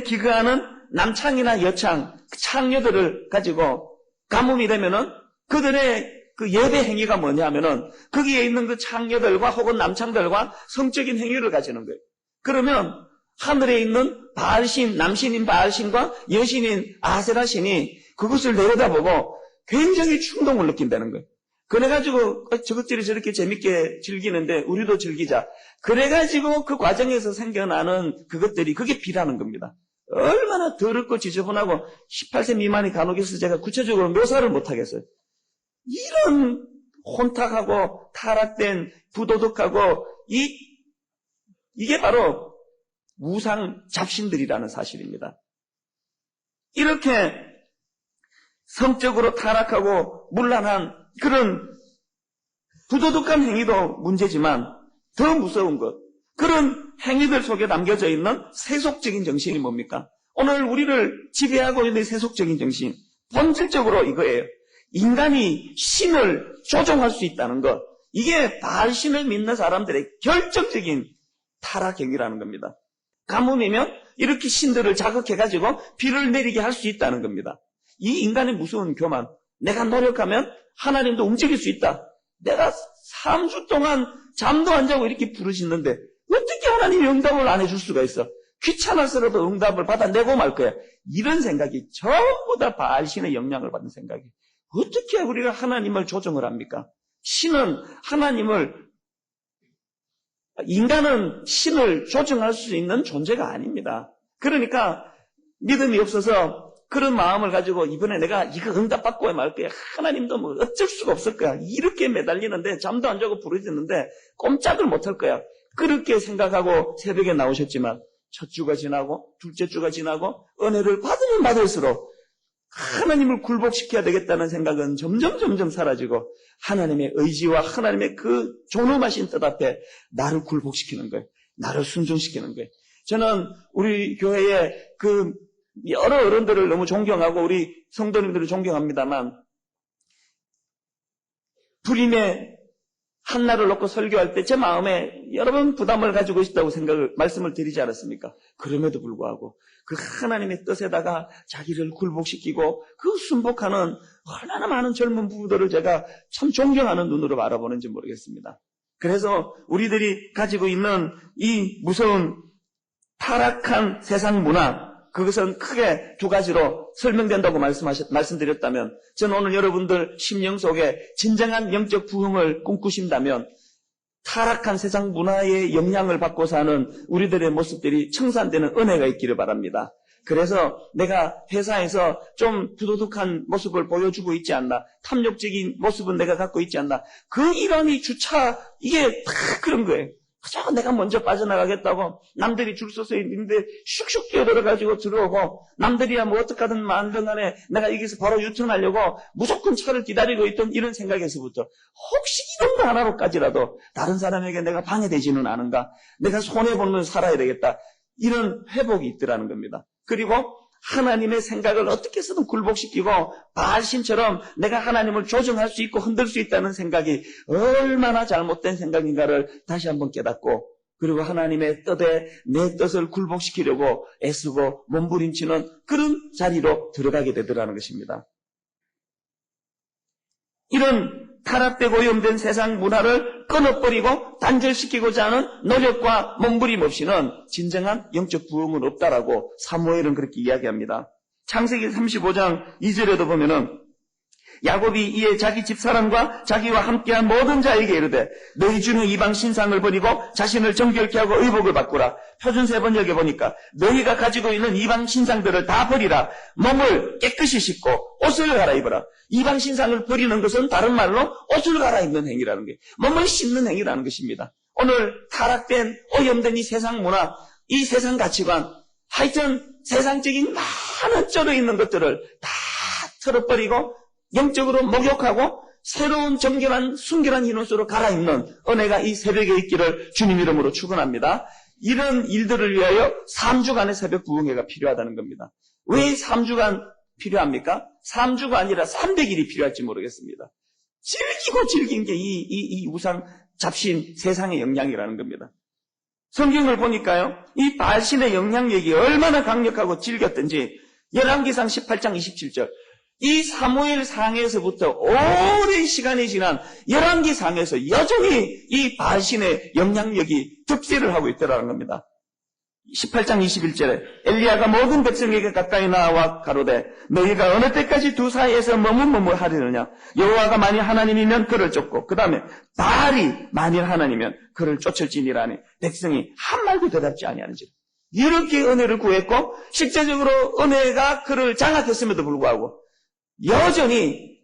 기거하는 남창이나 여창, 창녀들을 가지고 가뭄이 되면은 그들의 그 예배 행위가 뭐냐 하면은 거기에 있는 그 창녀들과 혹은 남창들과 성적인 행위를 가지는 거예요. 그러면 하늘에 있는 바알신, 남신인 바알신과 여신인 아세라신이 그것을 내려다보고 굉장히 충동을 느낀다는 거예요. 그래가지고 저것들이 저렇게 재밌게 즐기는데 우리도 즐기자. 그래가지고 그 과정에서 생겨나는 그것들이 그게 비라는 겁니다. 얼마나 더럽고 지저분하고 18세 미만이 간혹 있어서 제가 구체적으로 묘사를 못하겠어요. 이런 혼탁하고 타락된 부도덕하고 이게 바로 우상 잡신들이라는 사실입니다. 이렇게 성적으로 타락하고 문란한 그런 부도덕한 행위도 문제지만 더 무서운 것, 그런 행위들 속에 담겨져 있는 세속적인 정신이 뭡니까? 오늘 우리를 지배하고 있는 세속적인 정신, 본질적으로 이거예요. 인간이 신을 조종할 수 있다는 것, 이게 바알신을 믿는 사람들의 결정적인 타락 행위라는 겁니다. 가뭄이면 이렇게 신들을 자극해가지고 비를 내리게 할 수 있다는 겁니다. 이 인간의 무서운 교만, 내가 노력하면 하나님도 움직일 수 있다. 내가 3주 동안 잠도 안 자고 이렇게 부르짖는데 어떻게 하나님이 응답을 안 해줄 수가 있어? 귀찮아서라도 응답을 받아내고 말 거야. 이런 생각이 전부 다 바알신의 영향을 받는 생각이에요. 어떻게 우리가 하나님을 조정을 합니까? 인간은 신을 조정할 수 있는 존재가 아닙니다. 그러니까 믿음이 없어서 그런 마음을 가지고 이번에 내가 이거 응답받고 말 거야. 하나님도 뭐 어쩔 수가 없을 거야. 이렇게 매달리는데 잠도 안 자고 부르짖는데 꼼짝을 못할 거야. 그렇게 생각하고 새벽에 나오셨지만 첫 주가 지나고 둘째 주가 지나고 은혜를 받으면 받을수록 하나님을 굴복시켜야 되겠다는 생각은 점점 사라지고 하나님의 의지와 하나님의 그 존엄하신 뜻 앞에 나를 굴복시키는 거예요. 나를 순종시키는 거예요. 저는 우리 교회의 그 여러 어른들을 너무 존경하고 우리 성도님들을 존경합니다만 불임의 한날을 놓고 설교할 때 제 마음에 여러 번 부담을 가지고 있다고 말씀을 드리지 않았습니까? 그럼에도 불구하고 그 하나님의 뜻에다가 자기를 굴복시키고 그 순복하는 얼마나 많은 젊은 부부들을 제가 참 존경하는 눈으로 바라보는지 모르겠습니다. 그래서 우리들이 가지고 있는 이 무서운 타락한 세상 문화, 그것은 크게 두 가지로 설명된다고 말씀드렸다면 저는 오늘 여러분들 심령 속에 진정한 영적 부흥을 꿈꾸신다면 타락한 세상 문화의 영향을 받고 사는 우리들의 모습들이 청산되는 은혜가 있기를 바랍니다. 그래서 내가 회사에서 좀 부도덕한 모습을 보여주고 있지 않나, 탐욕적인 모습은 내가 갖고 있지 않나, 그 일환이 주차, 이게 다 그런 거예요. 그저 내가 먼저 빠져나가겠다고 남들이 줄 서서 있는데 슉슉 뛰어들어가지고 들어오고 남들이야 뭐 어떡하든 만든 간에 내가 여기서 바로 유턴하려고 무조건 차를 기다리고 있던 이런 생각에서부터 혹시 이런 거 하나로까지라도 다른 사람에게 내가 방해되지는 않은가, 내가 손해보면 살아야 되겠다, 이런 회복이 있더라는 겁니다. 그리고 하나님의 생각을 어떻게 해서든 굴복시키고 바알신처럼 내가 하나님을 조정할 수 있고 흔들 수 있다는 생각이 얼마나 잘못된 생각인가를 다시 한번 깨닫고, 그리고 하나님의 뜻에 내 뜻을 굴복시키려고 애쓰고 몸부림치는 그런 자리로 들어가게 되더라는 것입니다. 이런 타락되고 오염된 세상 문화를 끊어버리고 단절시키고자 하는 노력과 몸부림 없이는 진정한 영적 부흥은 없다라고 사무엘은 그렇게 이야기합니다. 창세기 35장 2절에도 보면은 야곱이 이에 자기 집사람과 자기와 함께한 모든 자에게 이르되 너희 주는 이방 신상을 버리고 자신을 정결케 하고 의복을 바꾸라. 표준 세번역에 보니까 너희가 가지고 있는 이방 신상들을 다 버리라. 몸을 깨끗이 씻고 옷을 갈아입어라. 이방 신상을 버리는 것은 다른 말로 옷을 갈아입는 행위라는 게, 몸을 씻는 행위라는 것입니다. 오늘 타락된 오염된 이 세상 문화, 이 세상 가치관, 하여튼 세상적인 많은 쩔어 있는 것들을 다 털어버리고 영적으로 목욕하고 새로운 정결한 순결한 흰옷으로 갈아입는 은혜가 이 새벽에 있기를 주님 이름으로 축원합니다. 이런 일들을 위하여 3주간의 새벽 부흥회가 필요하다는 겁니다. 왜 3주간 필요합니까? 3주가 아니라 300일이 필요할지 모르겠습니다. 즐기고 즐긴 게 이 우상 잡신 세상의 영향이라는 겁니다. 성경을 보니까요, 이 바알신의 영향력이 얼마나 강력하고 질겼든지 열왕기상 18장 27절, 이 사무엘 상에서부터 오랜 시간이 지난 열왕기상에서 여전히 이 바알신의 영향력이 득세를 하고 있더라는 겁니다. 18장 21절에 엘리야가 모든 백성에게 가까이 나와 가로되 너희가 어느 때까지 두 사이에서 머뭇머뭇하리느냐. 여호와가 만일 하나님이면 그를 쫓고 그 다음에 바알이 만일 하나님이면 그를 쫓을지니라니 백성이 한 말도 대답지 아니하는지. 이렇게 은혜를 구했고 실제적으로 은혜가 그를 장악했음에도 불구하고 여전히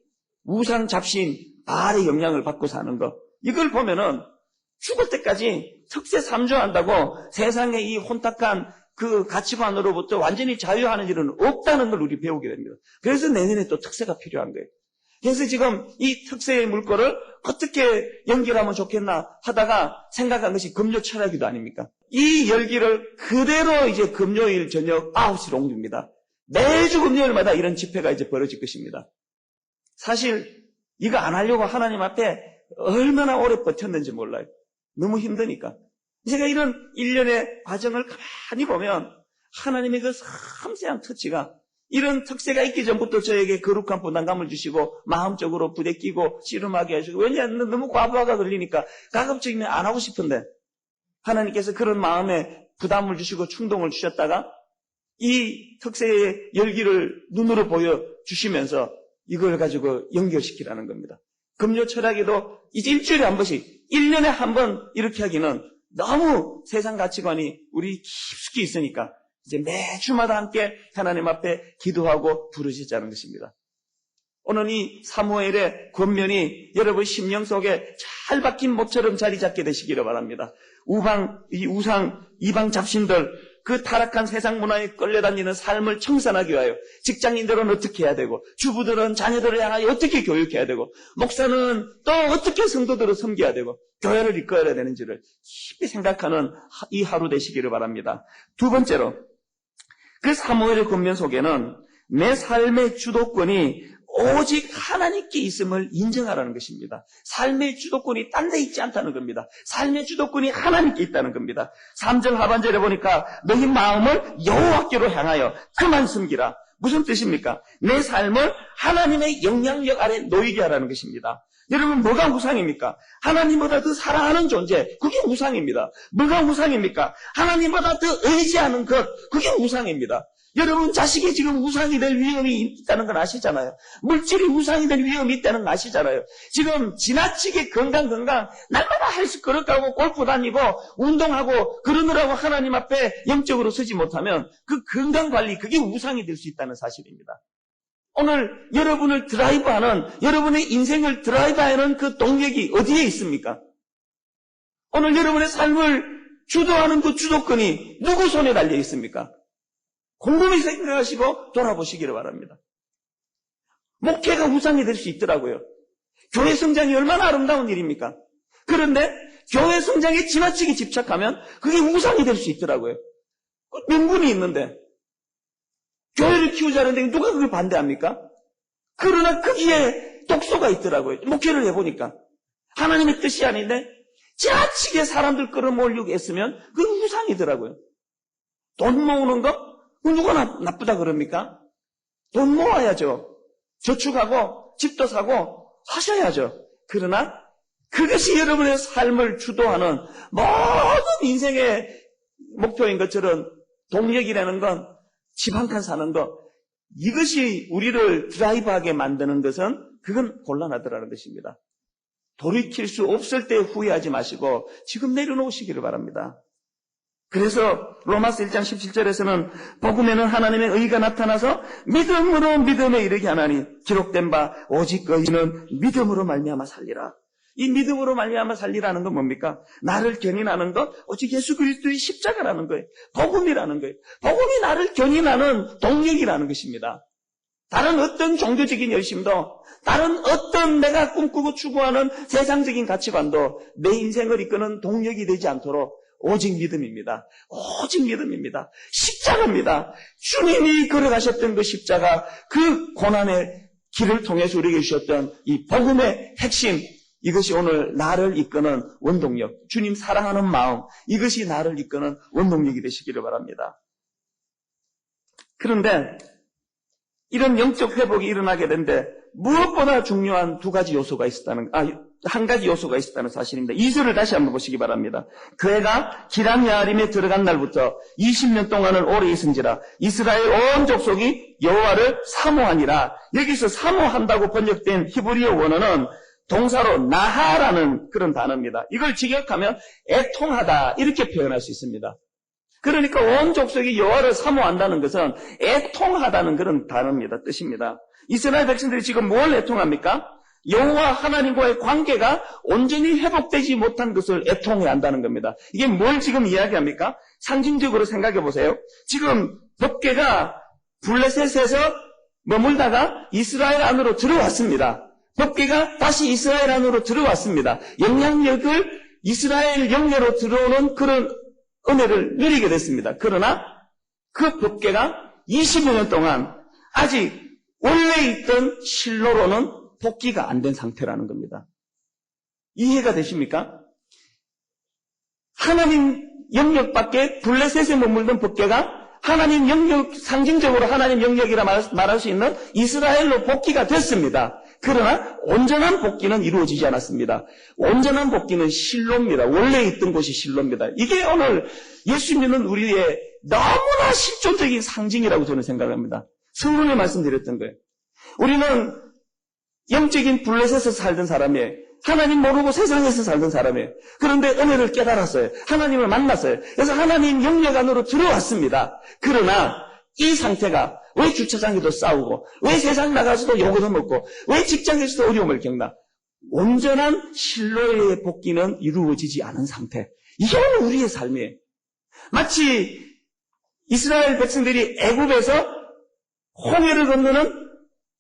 우상 잡신 바알의 영향을 받고 사는 것, 이걸 보면은 죽을 때까지 특세 3주 한다고 세상의 이 혼탁한 그 가치관으로부터 완전히 자유하는 일은 없다는 걸 우리 배우게 됩니다. 그래서 내년에 또 특세가 필요한 거예요. 그래서 지금 이 특세의 물꼬를 어떻게 연결하면 좋겠나 하다가 생각한 것이 금요 철학기도 아닙니까? 이 열기를 그대로 이제 금요일 저녁 9시로 옮깁니다. 매주 금요일마다 이런 집회가 이제 벌어질 것입니다. 사실 이거 안 하려고 하나님 앞에 얼마나 오래 버텼는지 몰라요. 너무 힘드니까. 제가 이런 일련의 과정을 가만히 보면 하나님의 그 섬세한 터치가, 이런 특세가 있기 전부터 저에게 거룩한 부담감을 주시고 마음적으로 부대끼고 씨름하게 하시고, 왜냐하면 너무 과부하가 걸리니까 가급적이면 안 하고 싶은데 하나님께서 그런 마음에 부담을 주시고 충동을 주셨다가 이 특세의 열기를 눈으로 보여주시면서 이걸 가지고 연결시키라는 겁니다. 금요 철학에도 이제 일주일에 한 번씩, 1년에 한 번 이렇게 하기는 너무 세상 가치관이 우리 깊숙이 있으니까 이제 매주마다 함께 하나님 앞에 기도하고 부르시자는 것입니다. 오늘 이 사무엘의 권면이 여러분 심령 속에 잘 박힌 못처럼 자리 잡게 되시기를 바랍니다. 이방 잡신들, 그 타락한 세상 문화에 끌려다니는 삶을 청산하기 위하여 직장인들은 어떻게 해야 되고, 주부들은 자녀들을 향하여 어떻게 교육해야 되고, 목사는 또 어떻게 성도들을 섬겨야 되고, 교회를 이끌어야 되는지를 깊이 생각하는 이 하루 되시기를 바랍니다. 두 번째로, 그 사무엘의 권면 속에는 내 삶의 주도권이 오직 하나님께 있음을 인정하라는 것입니다. 삶의 주도권이 딴 데 있지 않다는 겁니다. 삶의 주도권이 하나님께 있다는 겁니다. 3절 하반절에 보니까 너희 마음을 여호와께로 향하여 그만 숨기라. 무슨 뜻입니까? 내 삶을 하나님의 영향력 아래 놓이게 하라는 것입니다. 여러분, 뭐가 우상입니까? 하나님보다 더 사랑하는 존재, 그게 우상입니다. 뭐가 우상입니까? 하나님보다 더 의지하는 것, 그게 우상입니다. 여러분, 자식이 지금 우상이 될 위험이 있다는 건 아시잖아요. 물질이 우상이 될 위험이 있다는 건 아시잖아요. 지금 지나치게 건강 날마다 헬스 걸어가고 골프 다니고 운동하고 그러느라고 하나님 앞에 영적으로 서지 못하면 그 건강관리, 그게 우상이 될 수 있다는 사실입니다. 오늘 여러분을 드라이브하는, 여러분의 인생을 드라이브하는 그 동력이 어디에 있습니까? 오늘 여러분의 삶을 주도하는 그 주도권이 누구 손에 달려 있습니까? 곰곰이 생각하시고 돌아보시기를 바랍니다. 목회가 우상이 될 수 있더라고요. 교회 성장이 얼마나 아름다운 일입니까? 그런데 교회 성장에 지나치게 집착하면 그게 우상이 될 수 있더라고요. 명분이 있는데 교회를 키우자는데 누가 그걸 반대합니까? 그러나 거기에 독소가 있더라고요. 목회를 해보니까 하나님의 뜻이 아닌데 지나치게 사람들 끌어모으려고 했으면 그건 우상이더라고요. 돈 모으는 거? 누가 나쁘다 그럽니까? 돈 모아야죠. 저축하고 집도 사고 하셔야죠. 그러나 그것이 여러분의 삶을 주도하는 모든 인생의 목표인 것처럼 동력이라는 건 집 한 칸 사는 것, 이것이 우리를 드라이브하게 만드는 것은 그건 곤란하더라는 것입니다. 돌이킬 수 없을 때 후회하지 마시고 지금 내려놓으시기를 바랍니다. 그래서 로마서 1장 17절에서는 복음에는 하나님의 의가 나타나서 믿음으로 믿음에 이르게 하나니 기록된 바 오직 의인은 믿음으로 말미암아 살리라. 이 믿음으로 말미암아 살리라는 건 뭡니까? 나를 견인하는 것 오직 예수 그리스도의 십자가라는 거예요. 복음이라는 거예요. 복음이 나를 견인하는 동력이라는 것입니다. 다른 어떤 종교적인 열심도, 다른 어떤 내가 꿈꾸고 추구하는 세상적인 가치관도 내 인생을 이끄는 동력이 되지 않도록 오직 믿음입니다. 오직 믿음입니다. 십자가입니다. 주님이 걸어가셨던 그 십자가, 그 고난의 길을 통해서 우리에게 주셨던 이 복음의 핵심, 이것이 오늘 나를 이끄는 원동력, 주님 사랑하는 마음, 이것이 나를 이끄는 원동력이 되시기를 바랍니다. 그런데 이런 영적 회복이 일어나게 되는데 무엇보다 중요한 한 가지 요소가 있었다는 사실입니다. 2절을 다시 한번 보시기 바랍니다. 그애가 기람 야림에 들어간 날부터 20년 동안을 오래 있은지라 이스라엘 온 족속이 여호와를 사모하니라. 여기서 사모한다고 번역된 히브리어 원어는 동사로 나하라는 그런 단어입니다. 이걸 직역하면 애통하다 이렇게 표현할 수 있습니다. 그러니까 온 족속이 여호와를 사모한다는 것은 애통하다는 그런 단어입니다. 뜻입니다. 이스라엘 백성들이 지금 뭘 애통합니까? 여호와 하나님과의 관계가 온전히 회복되지 못한 것을 애통해야 한다는 겁니다. 이게 뭘 지금 이야기합니까? 상징적으로 생각해 보세요. 지금 법궤가 블레셋에서 머물다가 이스라엘 안으로 들어왔습니다. 법궤가 다시 이스라엘 안으로 들어왔습니다. 영향력을 이스라엘 영내로 들어오는 그런 은혜를 누리게 됐습니다. 그러나 그 법궤가 25년 동안 아직 원래 있던 실로로는 복귀가 안 된 상태라는 겁니다. 이해가 되십니까? 하나님 영역 밖에 블레셋에 머물던 법궤가 하나님 영역, 상징적으로 하나님 영역이라 말할 수 있는 이스라엘로 복귀가 됐습니다. 그러나 온전한 복귀는 이루어지지 않았습니다. 온전한 복귀는 실로입니다. 원래 있던 곳이 실로입니다. 이게 오늘 예수 믿는 우리의 너무나 실존적인 상징이라고 저는 생각합니다. 성경에 말씀드렸던 거예요. 우리는 영적인 블레셋에서 살던 사람이에요. 하나님 모르고 세상에서 살던 사람이에요. 그런데 은혜를 깨달았어요. 하나님을 만났어요. 그래서 하나님 영역 안으로 들어왔습니다. 그러나 이 상태가 왜 주차장에도 싸우고, 왜 세상 나가서도 욕을 먹고, 왜 직장에서도 어려움을 겪나? 온전한 신로의 복귀는 이루어지지 않은 상태. 이게 오늘 우리의 삶이에요. 마치 이스라엘 백성들이 애굽에서 홍해를 건너는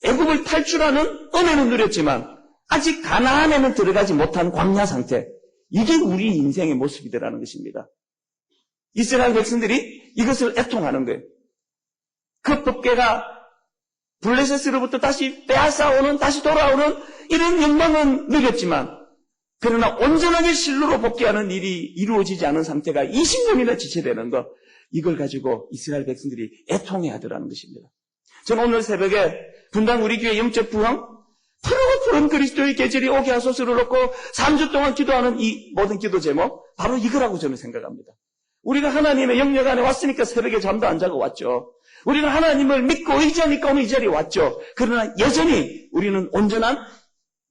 애굽을 탈출하는 은혜는 누렸지만 아직 가나안에는 들어가지 못한 광야 상태. 이게 우리 인생의 모습이더라는 것입니다. 이스라엘 백성들이 이것을 애통하는 거예요. 그 법궤가 블레셋으로부터 다시 빼앗아오는, 다시 돌아오는 이런 영광은 누렸지만 그러나 온전하게 실로로 복귀하는 일이 이루어지지 않은 상태가 20년이나 지체되는 것, 이걸 가지고 이스라엘 백성들이 애통해야 하더라는 것입니다. 저는 오늘 새벽에 분당 우리 교회 영적 부흥, 푸른 그리스도의 계절이 오게 하소서를 놓고 3주 동안 기도하는 이 모든 기도 제목, 바로 이거라고 저는 생각합니다. 우리가 하나님의 영역 안에 왔으니까 새벽에 잠도 안 자고 왔죠. 우리가 하나님을 믿고 의지하니까 오늘 이 자리에 왔죠. 그러나 여전히 우리는 온전한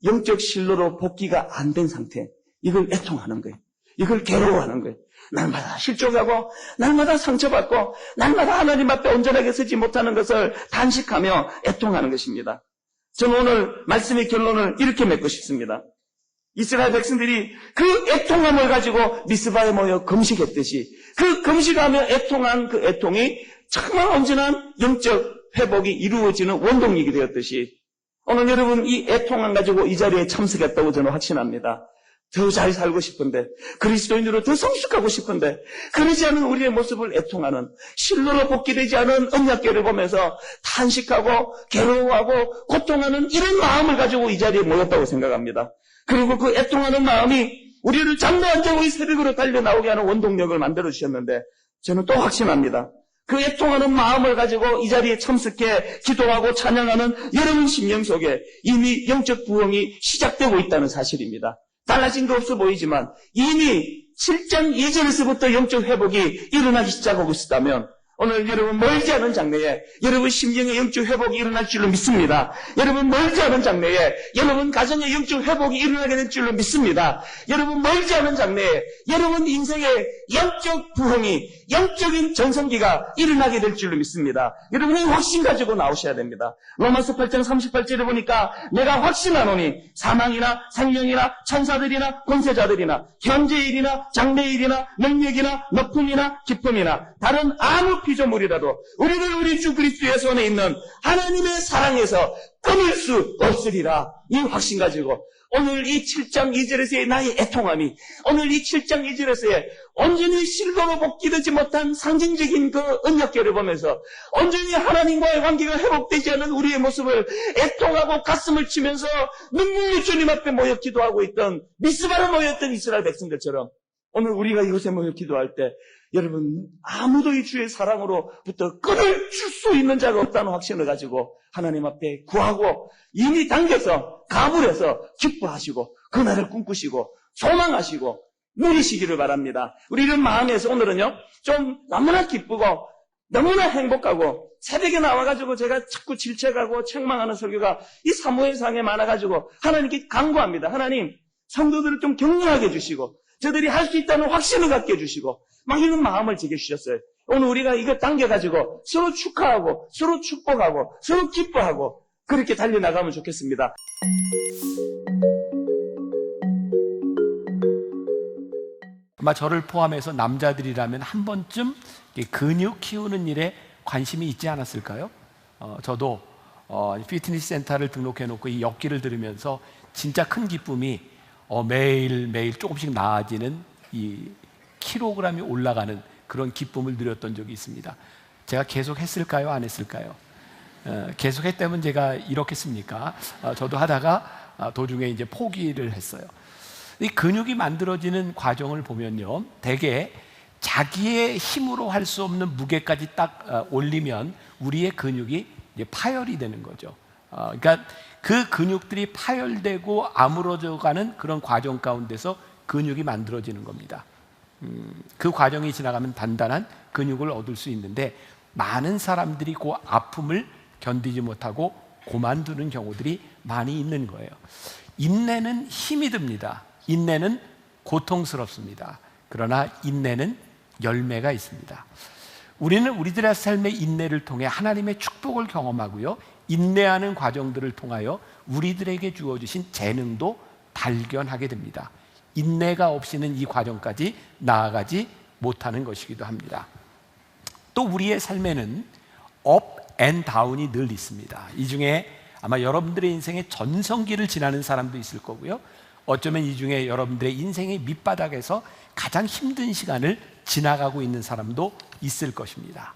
영적 실로로 복귀가 안 된 상태. 이걸 애통하는 거예요. 이걸 괴로워하는 거예요. 날마다 실족하고, 날마다 상처받고, 날마다 하나님 앞에 온전하게 서지 못하는 것을 단식하며 애통하는 것입니다. 저는 오늘 말씀의 결론을 이렇게 맺고 싶습니다. 이스라엘 백성들이 그 애통함을 가지고 미스바에 모여 금식했듯이 그 금식하며 애통한 그 애통이 정말 온전한 영적 회복이 이루어지는 원동력이 되었듯이 오늘 여러분 이 애통함 가지고 이 자리에 참석했다고 저는 확신합니다. 더 잘 살고 싶은데, 그리스도인으로 더 성숙하고 싶은데, 그러지 않은 우리의 모습을 애통하는, 실로로 복귀되지 않은 언약궤를 보면서 탄식하고 괴로워하고 고통하는 이런 마음을 가지고 이 자리에 모였다고 생각합니다. 그리고 그 애통하는 마음이 우리를 잠도 안 자고 이 새벽으로 달려 나오게 하는 원동력을 만들어 주셨는데, 저는 또 확신합니다. 그 애통하는 마음을 가지고 이 자리에 참석해 기도하고 찬양하는 여러분 심령 속에 이미 영적 부흥이 시작되고 있다는 사실입니다. 달라진 거 없어 보이지만 이미 7장 2절에서부터 영적 회복이 일어나기 시작하고 있었다면 오늘 여러분 멀지 않은 장래에 여러분 심령의 영적 회복이 일어날 줄로 믿습니다. 여러분 멀지 않은 장래에 여러분 가정의 영적 회복이 일어나게 될 줄로 믿습니다. 여러분 멀지 않은 장래에 여러분 인생의 영적 부흥이, 영적인 전성기가 일어나게 될 줄로 믿습니다. 여러분이 확신 가지고 나오셔야 됩니다. 로마서 8장 38절에 보니까 내가 확신하노니 사망이나 생명이나 천사들이나 권세자들이나 현재일이나 장래일이나 능력이나 높음이나 기쁨이나 다른 아무 피조물이라도 우리를 우리 주 그리스도의 손에 있는 하나님의 사랑에서 끊을 수 없으리라. 이 확신 가지고 오늘 이 7장 2절에서의 나의 애통함이 오늘 이 7장 2절에서의 온전히 실로로 복귀되지 못한 상징적인 그 언약궤를 보면서 온전히 하나님과의 관계가 회복되지 않은 우리의 모습을 애통하고 가슴을 치면서 눈물로 주님 앞에 모여 기도하고 있던 미스바로 모였던 이스라엘 백성들처럼 오늘 우리가 이곳에 모여 기도할 때 여러분 아무도 이 주의 사랑으로부터 끊을 줄 수 있는 자가 없다는 확신을 가지고 하나님 앞에 구하고 이미 당겨서 가불해서 기뻐하시고 그날을 꿈꾸시고 소망하시고 누리시기를 바랍니다. 우리 이런 마음에서 오늘은요 좀 너무나 기쁘고 너무나 행복하고 새벽에 나와가지고 제가 자꾸 질책하고 책망하는 설교가 이 사무엘상에 많아가지고 하나님께 간구합니다. 하나님 성도들을 좀 격려하게 해주시고 저들이 할 수 있다는 확신을 갖게 해주시고 막 이런 마음을 제게 주셨어요. 오늘 우리가 이거 당겨가지고 서로 축하하고 서로 축복하고 서로 기뻐하고 그렇게 달려나가면 좋겠습니다. 아마 저를 포함해서 남자들이라면 한 번쯤 근육 키우는 일에 관심이 있지 않았을까요? 저도 피트니스 센터를 등록해놓고 이 역기를 들으면서 진짜 큰 기쁨이 매일매일 조금씩 나아지는 이 킬로그램이 올라가는 그런 기쁨을 누렸던 적이 있습니다. 제가 계속 했을까요? 안 했을까요? 계속 했다면 제가 이렇겠습니까? 저도 하다가 도중에 이제 포기를 했어요. 이 근육이 만들어지는 과정을 보면요, 대개 자기의 힘으로 할 수 없는 무게까지 딱 올리면 우리의 근육이 이제 파열이 되는 거죠. 그러니까 그 근육들이 파열되고 아물어져가는 그런 과정 가운데서 근육이 만들어지는 겁니다. 그 과정이 지나가면 단단한 근육을 얻을 수 있는데 많은 사람들이 그 아픔을 견디지 못하고 그만두는 경우들이 많이 있는 거예요. 인내는 힘이 듭니다. 인내는 고통스럽습니다. 그러나 인내는 열매가 있습니다. 우리는 우리들의 삶의 인내를 통해 하나님의 축복을 경험하고요, 인내하는 과정들을 통하여 우리들에게 주어주신 재능도 발견하게 됩니다. 인내가 없이는 이 과정까지 나아가지 못하는 것이기도 합니다. 또 우리의 삶에는 업 앤 다운이 늘 있습니다. 이 중에 아마 여러분들의 인생의 전성기를 지나는 사람도 있을 거고요, 어쩌면 이 중에 여러분들의 인생의 밑바닥에서 가장 힘든 시간을 지나가고 있는 사람도 있을 것입니다.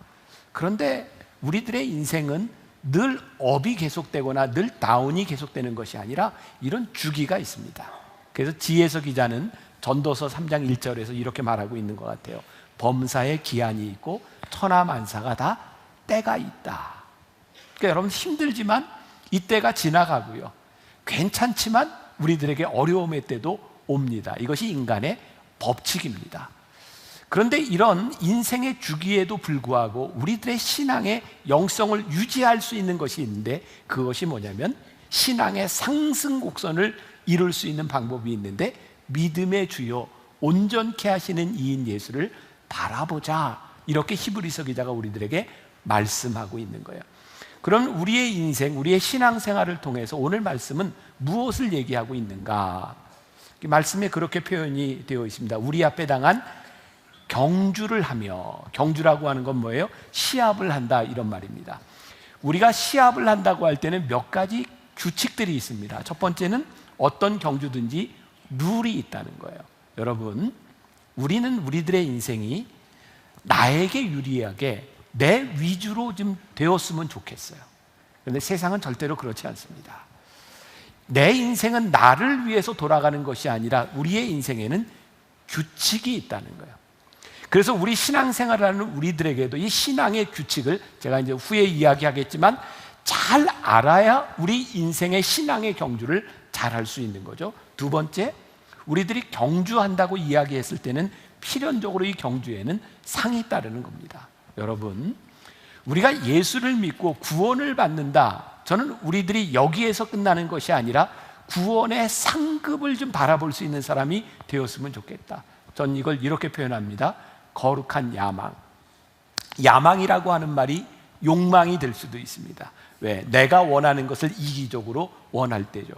그런데 우리들의 인생은 늘 업이 계속되거나 늘 다운이 계속되는 것이 아니라 이런 주기가 있습니다. 그래서 지혜서 기자는 전도서 3장 1절에서 이렇게 말하고 있는 것 같아요. 범사에 기한이 있고 천하만사가 다 때가 있다. 그러니까 여러분, 힘들지만 이 때가 지나가고요, 괜찮지만 우리들에게 어려움의 때도 옵니다. 이것이 인간의 법칙입니다. 그런데 이런 인생의 주기에도 불구하고 우리들의 신앙의 영성을 유지할 수 있는 것이 있는데, 그것이 뭐냐면 신앙의 상승 곡선을 이룰 수 있는 방법이 있는데, 믿음의 주요 온전케 하시는 이인 예수를 바라보자, 이렇게 히브리서 기자가 우리들에게 말씀하고 있는 거예요. 그럼 우리의 인생, 우리의 신앙생활을 통해서 오늘 말씀은 무엇을 얘기하고 있는가? 말씀에 그렇게 표현이 되어 있습니다. 우리 앞에 당한 경주를 하며, 경주라고 하는 건 뭐예요? 시합을 한다, 이런 말입니다. 우리가 시합을 한다고 할 때는 몇 가지 규칙들이 있습니다. 첫 번째는 어떤 경주든지 룰이 있다는 거예요. 여러분, 우리는 우리들의 인생이 나에게 유리하게 내 위주로 좀 되었으면 좋겠어요. 그런데 세상은 절대로 그렇지 않습니다. 내 인생은 나를 위해서 돌아가는 것이 아니라 우리의 인생에는 규칙이 있다는 거예요. 그래서 우리 신앙생활을 하는 우리들에게도 이 신앙의 규칙을 제가 이제 후에 이야기하겠지만 잘 알아야 우리 인생의 신앙의 경주를 잘 할 수 있는 거죠. 두 번째, 우리들이 경주한다고 이야기했을 때는 필연적으로 이 경주에는 상이 따르는 겁니다. 여러분, 우리가 예수를 믿고 구원을 받는다, 저는 우리들이 여기에서 끝나는 것이 아니라 구원의 상급을 좀 바라볼 수 있는 사람이 되었으면 좋겠다. 전 이걸 이렇게 표현합니다. 거룩한 야망. 야망이라고 하는 말이 욕망이 될 수도 있습니다. 왜? 내가 원하는 것을 이기적으로 원할 때죠.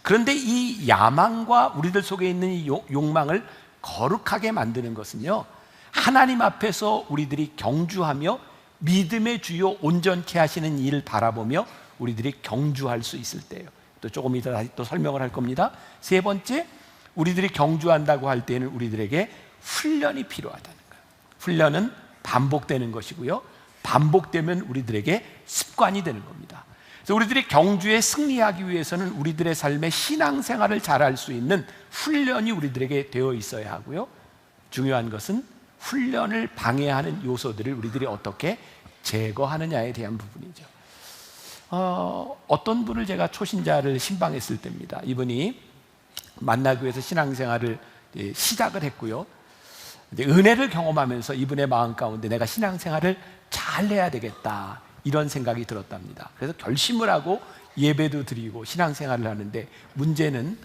그런데 이 야망과 우리들 속에 있는 이 욕망을 거룩하게 만드는 것은요, 하나님 앞에서 우리들이 경주하며 믿음의 주요 온전케 하시는 일을 바라보며 우리들이 경주할 수 있을 때예요. 또 조금 이따 다시 또 설명을 할 겁니다. 세 번째, 우리들이 경주한다고 할 때는 우리들에게 훈련이 필요하다는 거예요. 훈련은 반복되는 것이고요, 반복되면 우리들에게 습관이 되는 겁니다. 그래서 우리들이 경주에 승리하기 위해서는 우리들의 삶의 신앙생활을 잘할 수 있는 훈련이 우리들에게 되어 있어야 하고요, 중요한 것은 훈련을 방해하는 요소들을 우리들이 어떻게 제거하느냐에 대한 부분이죠. 어떤 분을 제가 초신자를 신방했을 때입니다. 이분이 만나교회에서 신앙생활을 시작을 했고요, 은혜를 경험하면서 이분의 마음 가운데 내가 신앙생활을 잘 해야 되겠다, 이런 생각이 들었답니다. 그래서 결심을 하고 예배도 드리고 신앙생활을 하는데, 문제는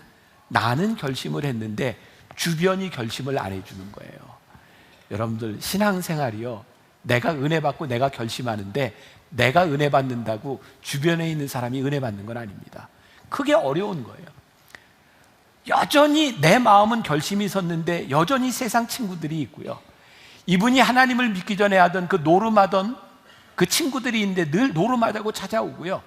나는 결심을 했는데 주변이 결심을 안 해주는 거예요. 여러분들, 신앙생활이요, 내가 은혜 받고 내가 결심하는데 내가 은혜 받는다고 주변에 있는 사람이 은혜 받는 건 아닙니다. 그게 어려운 거예요. 여전히 내 마음은 결심이 섰는데 여전히 세상 친구들이 있고요, 이분이 하나님을 믿기 전에 하던 그 노름하던 그 친구들이 있는데 늘 노름하자고 찾아오고요,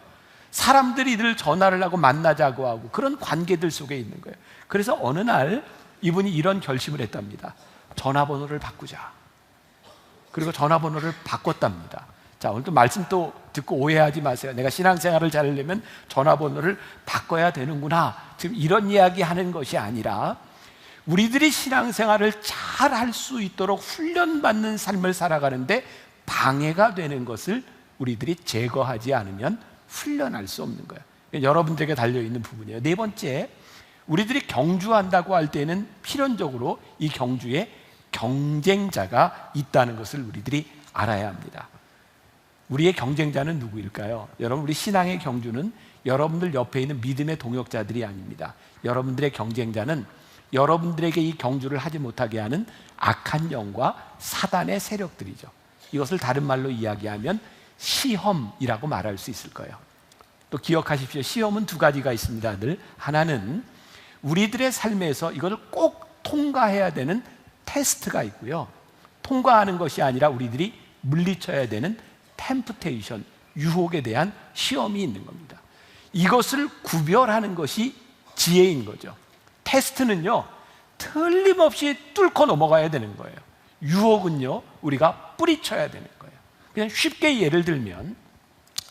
사람들이 늘 전화를 하고 만나자고 하고 그런 관계들 속에 있는 거예요. 그래서 어느 날 이분이 이런 결심을 했답니다. 전화번호를 바꾸자. 그리고 전화번호를 바꿨답니다. 자, 오늘 또 말씀 또 듣고 오해하지 마세요. 내가 신앙생활을 잘하려면 전화번호를 바꿔야 되는구나, 지금 이런 이야기 하는 것이 아니라, 우리들이 신앙생활을 잘 할 수 있도록 훈련받는 삶을 살아가는데 방해가 되는 것을 우리들이 제거하지 않으면 훈련할 수 없는 거예요. 여러분들에게 달려있는 부분이에요. 네 번째, 우리들이 경주한다고 할 때는 필연적으로 이 경주에 경쟁자가 있다는 것을 우리들이 알아야 합니다. 우리의 경쟁자는 누구일까요? 여러분, 우리 신앙의 경주는 여러분들 옆에 있는 믿음의 동역자들이 아닙니다. 여러분들의 경쟁자는 여러분들에게 이 경주를 하지 못하게 하는 악한 영과 사단의 세력들이죠. 이것을 다른 말로 이야기하면 시험이라고 말할 수 있을 거예요. 또 기억하십시오. 시험은 두 가지가 있습니다. 늘 하나는 우리들의 삶에서 이것을 꼭 통과해야 되는 테스트가 있고요, 통과하는 것이 아니라 우리들이 물리쳐야 되는 템프테이션, 유혹에 대한 시험이 있는 겁니다. 이것을 구별하는 것이 지혜인 거죠. 테스트는요, 틀림없이 뚫고 넘어가야 되는 거예요. 유혹은요, 우리가 뿌리쳐야 되는 거예요. 그냥 쉽게 예를 들면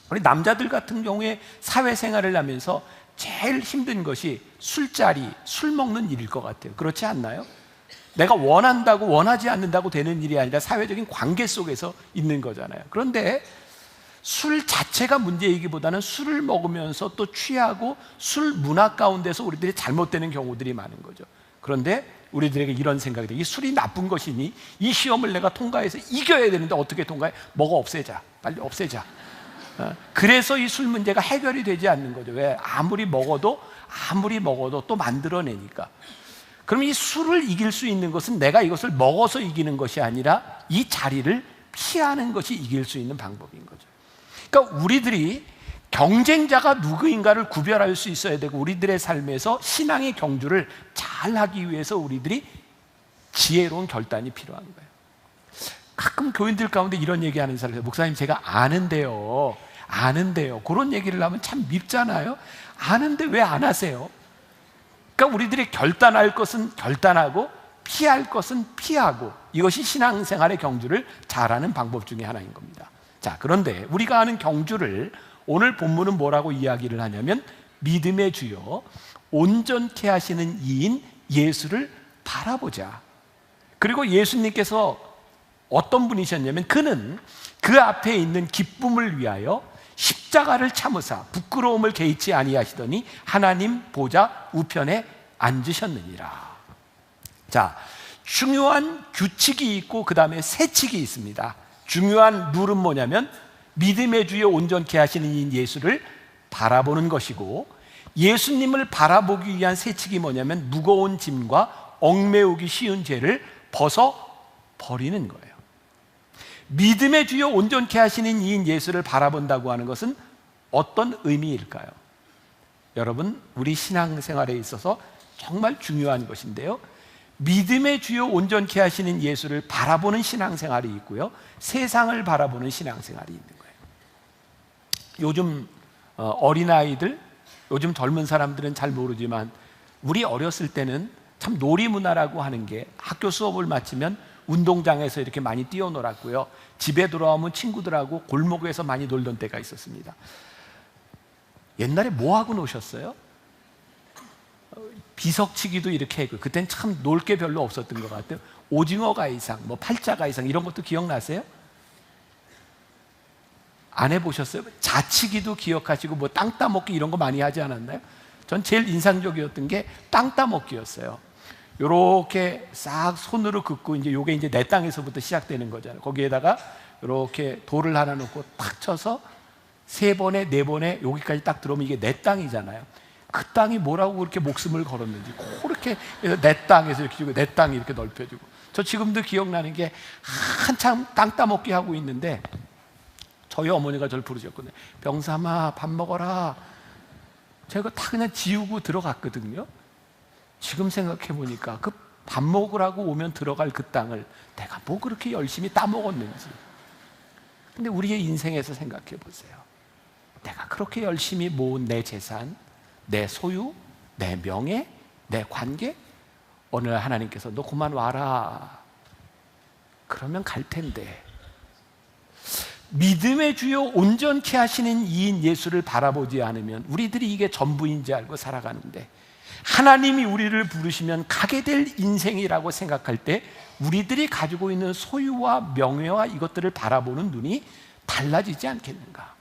우리 남자들 같은 경우에 사회생활을 하면서 제일 힘든 것이 술자리, 술 먹는 일일 것 같아요. 그렇지 않나요? 내가 원한다고 원하지 않는다고 되는 일이 아니라 사회적인 관계 속에서 있는 거잖아요. 그런데 술 자체가 문제이기보다는 술을 먹으면서 또 취하고 술 문화 가운데서 우리들이 잘못되는 경우들이 많은 거죠. 그런데 우리들에게 이런 생각이 돼요. 이 술이 나쁜 것이니 이 시험을 내가 통과해서 이겨야 되는데 어떻게 통과해? 먹어 없애자. 빨리 없애자. 그래서 이 술 문제가 해결이 되지 않는 거죠. 왜? 아무리 먹어도 또 만들어내니까. 그럼 이 술을 이길 수 있는 것은 내가 이것을 먹어서 이기는 것이 아니라 이 자리를 피하는 것이 이길 수 있는 방법인 거죠. 그러니까 우리들이 경쟁자가 누구인가를 구별할 수 있어야 되고, 우리들의 삶에서 신앙의 경주를 잘 하기 위해서 우리들이 지혜로운 결단이 필요한 거예요. 가끔 교인들 가운데 이런 얘기하는 사람이, 목사님 제가 아는데요 그런 얘기를 하면 참 밉잖아요. 아는데 왜 안 하세요? 그러니까 우리들이 결단할 것은 결단하고 피할 것은 피하고, 이것이 신앙생활의 경주를 잘하는 방법 중에 하나인 겁니다. 자, 그런데 우리가 아는 경주를 오늘 본문은 뭐라고 이야기를 하냐면, 믿음의 주요 온전케 하시는 이인 예수를 바라보자. 그리고 예수님께서 어떤 분이셨냐면, 그는 그 앞에 있는 기쁨을 위하여 십자가를 참으사 부끄러움을 개의치 아니하시더니 하나님 보좌 우편에 앉으셨느니라. 자, 중요한 규칙이 있고 그 다음에 세칙이 있습니다. 중요한 룰은 뭐냐면, 믿음의 주여 온전케 하시는 이 예수를 바라보는 것이고, 예수님을 바라보기 위한 세칙이 뭐냐면 무거운 짐과 얽매우기 쉬운 죄를 벗어버리는 거예요. 믿음의 주여 온전케 하시는 이인 예수를 바라본다고 하는 것은 어떤 의미일까요? 여러분, 우리 신앙생활에 있어서 정말 중요한 것인데요, 믿음의 주여 온전케 하시는 예수를 바라보는 신앙생활이 있고요, 세상을 바라보는 신앙생활이 있는 거예요. 요즘 어린아이들, 요즘 젊은 사람들은 잘 모르지만 우리 어렸을 때는 참 놀이문화라고 하는 게, 학교 수업을 마치면 운동장에서 이렇게 많이 뛰어놀았고요, 집에 돌아오면 친구들하고 골목에서 많이 놀던 때가 있었습니다. 옛날에 뭐 하고 노셨어요? 비석치기도 이렇게 했고, 그때는 참 놀 게 별로 없었던 것 같아요. 오징어 가이상, 뭐 팔자 가이상 이런 것도 기억나세요? 안 해보셨어요? 자치기도 기억하시고, 뭐 땅 따먹기 이런 거 많이 하지 않았나요? 전 제일 인상적이었던 게 땅 따먹기였어요. 요렇게 싹 손으로 긋고, 이제 요게 이제 내 땅에서부터 시작되는 거잖아요. 거기에다가 요렇게 돌을 하나 놓고 탁 쳐서 세 번에 네 번에 여기까지 딱 들어오면 이게 내 땅이잖아요. 그 땅이 뭐라고 그렇게 목숨을 걸었는지, 그렇게 내 땅에서 이렇게 주고 내 땅이 이렇게 넓혀주고. 저 지금도 기억나는 게, 한참 땅 따먹기 하고 있는데 저희 어머니가 저를 부르셨거든요. 병삼아 밥 먹어라. 제가 다 그냥 지우고 들어갔거든요. 지금 생각해 보니까 그 밥 먹으라고 오면 들어갈 그 땅을 내가 뭐 그렇게 열심히 따먹었는지. 근데 우리의 인생에서 생각해 보세요. 내가 그렇게 열심히 모은 내 재산, 내 소유, 내 명예, 내 관계, 어느 날 하나님께서 너 그만 와라 그러면 갈 텐데, 믿음의 주요 온전케 하시는 이인 예수를 바라보지 않으면 우리들이 이게 전부인지 알고 살아가는데, 하나님이 우리를 부르시면 가게 될 인생이라고 생각할 때 우리들이 가지고 있는 소유와 명예와 이것들을 바라보는 눈이 달라지지 않겠는가?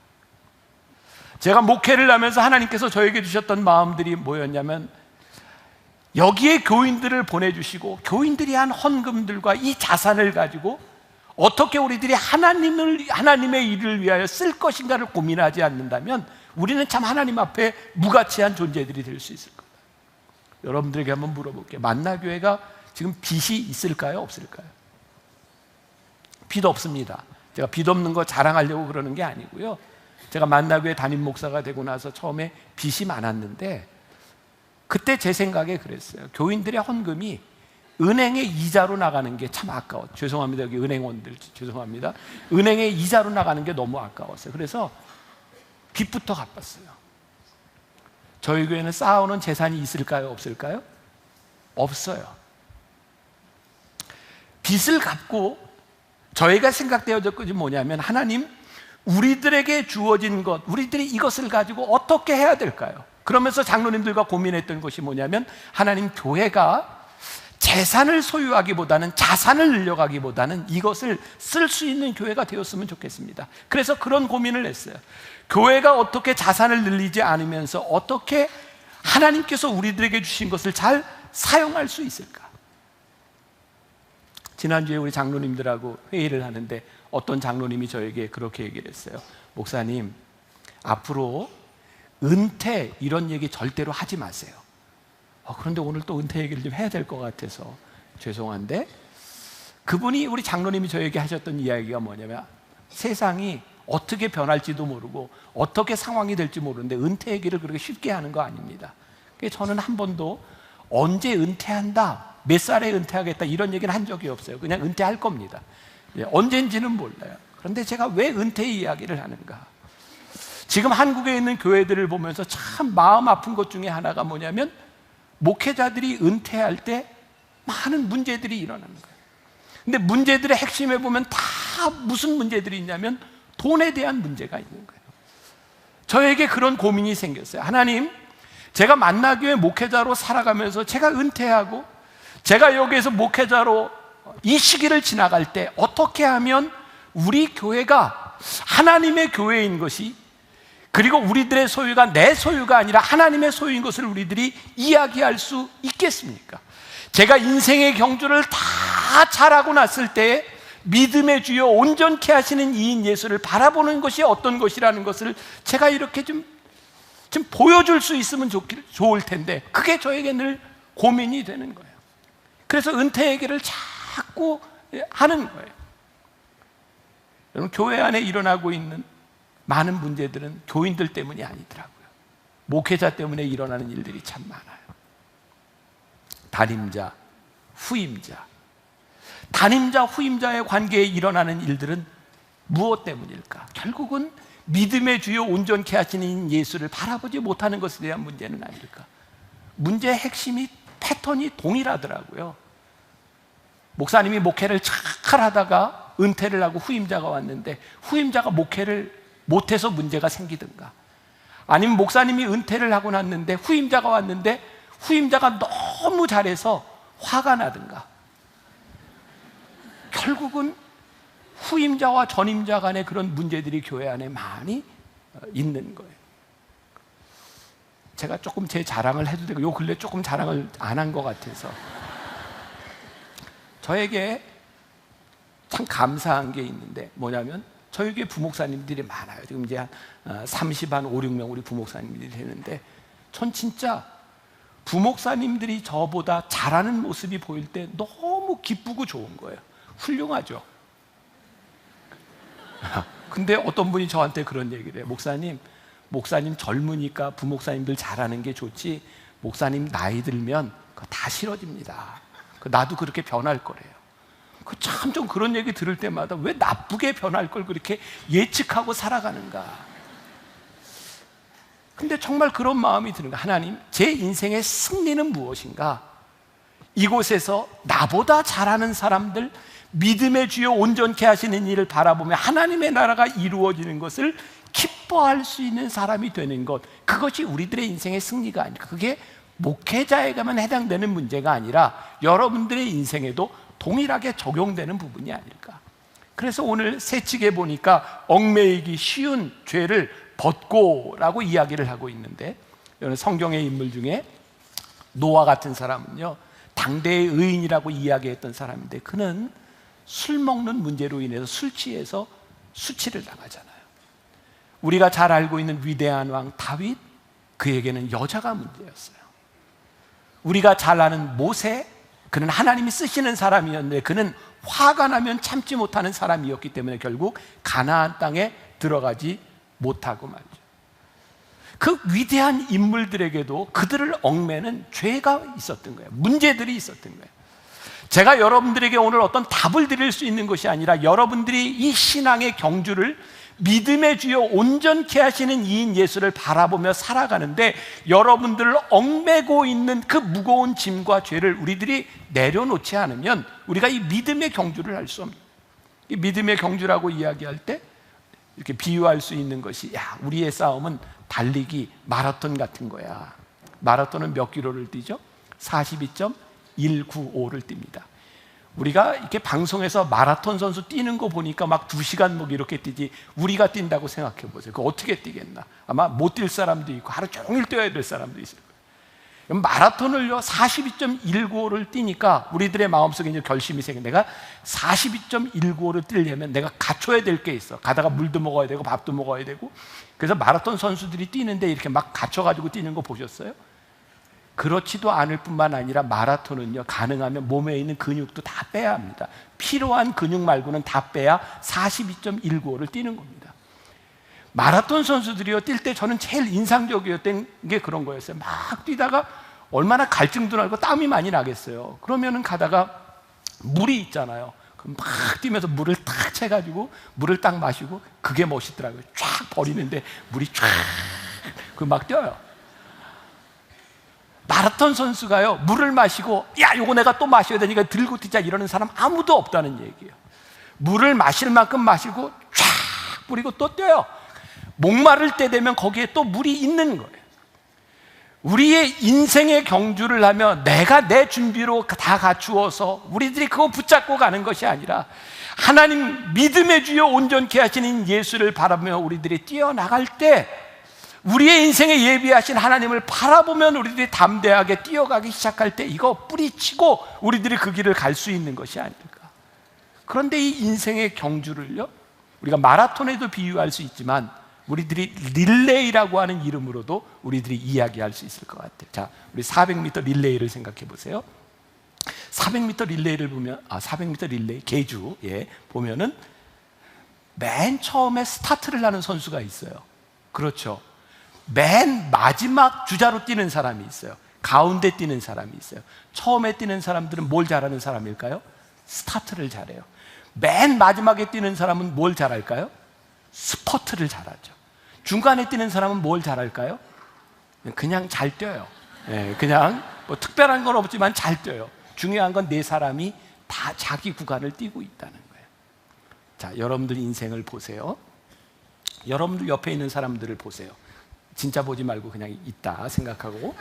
제가 목회를 하면서 하나님께서 저에게 주셨던 마음들이 뭐였냐면, 여기에 교인들을 보내주시고 교인들이 한 헌금들과 이 자산을 가지고 어떻게 우리들이 하나님의 일을 위하여 쓸 것인가를 고민하지 않는다면 우리는 참 하나님 앞에 무가치한 존재들이 될 수 있을 겁니다. 여러분들에게 한번 물어볼게요. 만나교회가 지금 빚이 있을까요? 없을까요? 빚 없습니다. 제가 빚 없는 거 자랑하려고 그러는 게 아니고요. 제가 만나교회 담임 목사가 되고 나서 처음에 빚이 많았는데 그때 제 생각에 그랬어요. 교인들의 헌금이 은행의 이자로 나가는 게 참 아까워. 죄송합니다. 여기 은행원들 죄송합니다. 은행의 이자로 나가는 게 너무 아까웠어요. 그래서 빚부터 갚았어요. 저희 교회는 쌓아오는 재산이 있을까요? 없을까요? 없어요. 빚을 갚고 저희가 생각되어졌 것이 뭐냐면 하나님 우리들에게 주어진 것, 우리들이 이것을 가지고 어떻게 해야 될까요? 그러면서 장로님들과 고민했던 것이 뭐냐면 하나님 교회가 재산을 소유하기보다는 자산을 늘려가기보다는 이것을 쓸 수 있는 교회가 되었으면 좋겠습니다. 그래서 그런 고민을 했어요. 교회가 어떻게 자산을 늘리지 않으면서 어떻게 하나님께서 우리들에게 주신 것을 잘 사용할 수 있을까? 지난주에 우리 장로님들하고 회의를 하는데 어떤 장로님이 저에게 그렇게 얘기를 했어요. 목사님, 앞으로 은퇴 이런 얘기 절대로 하지 마세요. 그런데 오늘 또 은퇴 얘기를 좀 해야 될 것 같아서 죄송한데, 그분이 우리 장로님이 저에게 하셨던 이야기가 뭐냐면 세상이 어떻게 변할지도 모르고 어떻게 상황이 될지 모르는데 은퇴 얘기를 그렇게 쉽게 하는 거 아닙니다. 그래서 저는 한 번도 언제 은퇴한다, 몇 살에 은퇴하겠다 이런 얘기는 한 적이 없어요. 그냥 은퇴할 겁니다. 언젠지는 몰라요. 그런데 제가 왜 은퇴 이야기를 하는가? 지금 한국에 있는 교회들을 보면서 참 마음 아픈 것 중에 하나가 뭐냐면 목회자들이 은퇴할 때 많은 문제들이 일어나는 거예요. 근데 문제들의 핵심에 보면 다 무슨 문제들이 있냐면 돈에 대한 문제가 있는 거예요. 저에게 그런 고민이 생겼어요. 하나님, 제가 만나교회 목회자로 살아가면서 제가 은퇴하고 제가 여기에서 목회자로 이 시기를 지나갈 때 어떻게 하면 우리 교회가 하나님의 교회인 것이, 그리고 우리들의 소유가 내 소유가 아니라 하나님의 소유인 것을 우리들이 이야기할 수 있겠습니까? 제가 인생의 경주를 다 잘하고 났을 때 믿음의 주여 온전케 하시는 이인 예수를 바라보는 것이 어떤 것이라는 것을 제가 이렇게 좀 보여줄 수 있으면 좋을 텐데 그게 저에게 늘 고민이 되는 거예요. 그래서 은퇴 얘기를 자꾸 하는 거예요. 여러분, 교회 안에 일어나고 있는 많은 문제들은 교인들 때문이 아니더라고요. 목회자 때문에 일어나는 일들이 참 많아요. 단임자, 후임자. 단임자, 후임자의 관계에 일어나는 일들은 무엇 때문일까? 결국은 믿음의 주요 온전케 하시는 예수를 바라보지 못하는 것에 대한 문제는 아닐까? 문제의 핵심이 패턴이 동일하더라고요. 목사님이 목회를 잘 하다가 은퇴를 하고 후임자가 왔는데 후임자가 목회를 못해서 문제가 생기든가, 아니면 목사님이 은퇴를 하고 났는데 후임자가 왔는데 후임자가 너무 잘해서 화가 나든가, 결국은 후임자와 전임자 간의 그런 문제들이 교회 안에 많이 있는 거예요. 제가 조금 제 자랑을 해도 되고, 요 근래 조금 자랑을 안 한 것 같아서 저에게 참 감사한 게 있는데 뭐냐면 저희 교회 부목사님들이 많아요. 지금 이제 한 30, 한 5, 6명 우리 부목사님들이 되는데 전 진짜 부목사님들이 저보다 잘하는 모습이 보일 때 너무 기쁘고 좋은 거예요. 훌륭하죠. 근데 어떤 분이 저한테 그런 얘기를 해요. 목사님 젊으니까 부목사님들 잘하는 게 좋지 목사님 나이 들면 그거 다 싫어집니다. 나도 그렇게 변할 거래요. 참 좀 그런 얘기 들을 때마다 왜 나쁘게 변할 걸 그렇게 예측하고 살아가는가. 근데 정말 그런 마음이 드는 거예요. 하나님, 제 인생의 승리는 무엇인가? 이곳에서 나보다 잘하는 사람들, 믿음의 주요 온전케 하시는 일을 바라보며 하나님의 나라가 이루어지는 것을 기뻐할 수 있는 사람이 되는 것, 그것이 우리들의 인생의 승리가 아닐까. 그게 목회자에게만 해당되는 문제가 아니라 여러분들의 인생에도 동일하게 적용되는 부분이 아닐까. 그래서 오늘 새 측에 보니까 얽매이기 쉬운 죄를 벗고라고 이야기를 하고 있는데, 성경의 인물 중에 노아 같은 사람은요 당대의 의인이라고 이야기했던 사람인데 그는 술 먹는 문제로 인해서 술 취해서 수치를 당하잖아요. 우리가 잘 알고 있는 위대한 왕 다윗, 그에게는 여자가 문제였어요. 우리가 잘 아는 모세, 그는 하나님이 쓰시는 사람이었는데 그는 화가 나면 참지 못하는 사람이었기 때문에 결국 가나안 땅에 들어가지 못하고 말이죠. 그 위대한 인물들에게도 그들을 얽매는 죄가 있었던 거예요. 문제들이 있었던 거예요. 제가 여러분들에게 오늘 어떤 답을 드릴 수 있는 것이 아니라 여러분들이 이 신앙의 경주를 믿음의 주요 온전케 하시는 이인 예수를 바라보며 살아가는데 여러분들을 얽매고 있는 그 무거운 짐과 죄를 우리들이 내려놓지 않으면 우리가 이 믿음의 경주를 할 수 없는, 이 믿음의 경주라고 이야기할 때 이렇게 비유할 수 있는 것이, 야, 우리의 싸움은 달리기 마라톤 같은 거야. 마라톤은 몇 킬로를 뛰죠? 42.195를 뜁니다. 우리가 이렇게 방송에서 마라톤 선수 뛰는 거 보니까 막 2시간 뭐 이렇게 뛰지, 우리가 뛴다고 생각해 보세요. 그거 어떻게 뛰겠나? 아마 못 뛸 사람도 있고 하루 종일 뛰어야 될 사람도 있을 거예요. 마라톤을요 42.195를 뛰니까 우리들의 마음속에 이제 결심이 생겨. 내가 42.195를 뛰려면 내가 갖춰야 될 게 있어. 가다가 물도 먹어야 되고 밥도 먹어야 되고. 그래서 마라톤 선수들이 뛰는데 이렇게 막 갖춰가지고 뛰는 거 보셨어요? 그렇지도 않을 뿐만 아니라 마라톤은요, 가능하면 몸에 있는 근육도 다 빼야 합니다. 필요한 근육 말고는 다 빼야 42.195를 뛰는 겁니다. 마라톤 선수들이요, 뛸 때 저는 제일 인상적이었던 게 그런 거였어요. 막 뛰다가 얼마나 갈증도 나고 땀이 많이 나겠어요. 그러면은 가다가 물이 있잖아요. 그럼 막 뛰면서 물을 탁 채가지고 물을 딱 마시고, 그게 멋있더라고요. 쫙 버리는데 물이 쫙 그 막 뛰어요. 마라톤 선수가요, 물을 마시고, 야, 요거 내가 또 마셔야 되니까 들고 뛰자, 이러는 사람 아무도 없다는 얘기예요. 물을 마실 만큼 마시고 쫙 뿌리고 또 뛰어요. 목마를 때 되면 거기에 또 물이 있는 거예요. 우리의 인생의 경주를 하며 내가 내 준비로 다 갖추어서 우리들이 그거 붙잡고 가는 것이 아니라 하나님 믿음의 주요 온전케 하시는 예수를 바라보며 우리들이 뛰어나갈 때, 우리의 인생에 예비하신 하나님을 바라보면 우리들이 담대하게 뛰어가기 시작할 때 이거 뿌리치고 우리들이 그 길을 갈 수 있는 것이 아닐까. 그런데 이 인생의 경주를요, 우리가 마라톤에도 비유할 수 있지만 우리들이 릴레이라고 하는 이름으로도 우리들이 이야기할 수 있을 것 같아요. 자, 우리 400m 릴레이를 생각해 보세요. 400m 릴레이를 보면, 400m 릴레이 계주, 보면은 맨 처음에 스타트를 하는 선수가 있어요. 그렇죠. 맨 마지막 주자로 뛰는 사람이 있어요. 가운데 뛰는 사람이 있어요. 처음에 뛰는 사람들은 뭘 잘하는 사람일까요? 스타트를 잘해요. 맨 마지막에 뛰는 사람은 뭘 잘할까요? 스퍼트를 잘하죠. 중간에 뛰는 사람은 뭘 잘할까요? 그냥 잘 뛰어요. 그냥 뭐 특별한 건 없지만 잘 뛰어요. 중요한 건 네 사람이 다 자기 구간을 뛰고 있다는 거예요. 자, 여러분들 인생을 보세요. 여러분들 옆에 있는 사람들을 보세요. 진짜 보지 말고 그냥 있다 생각하고,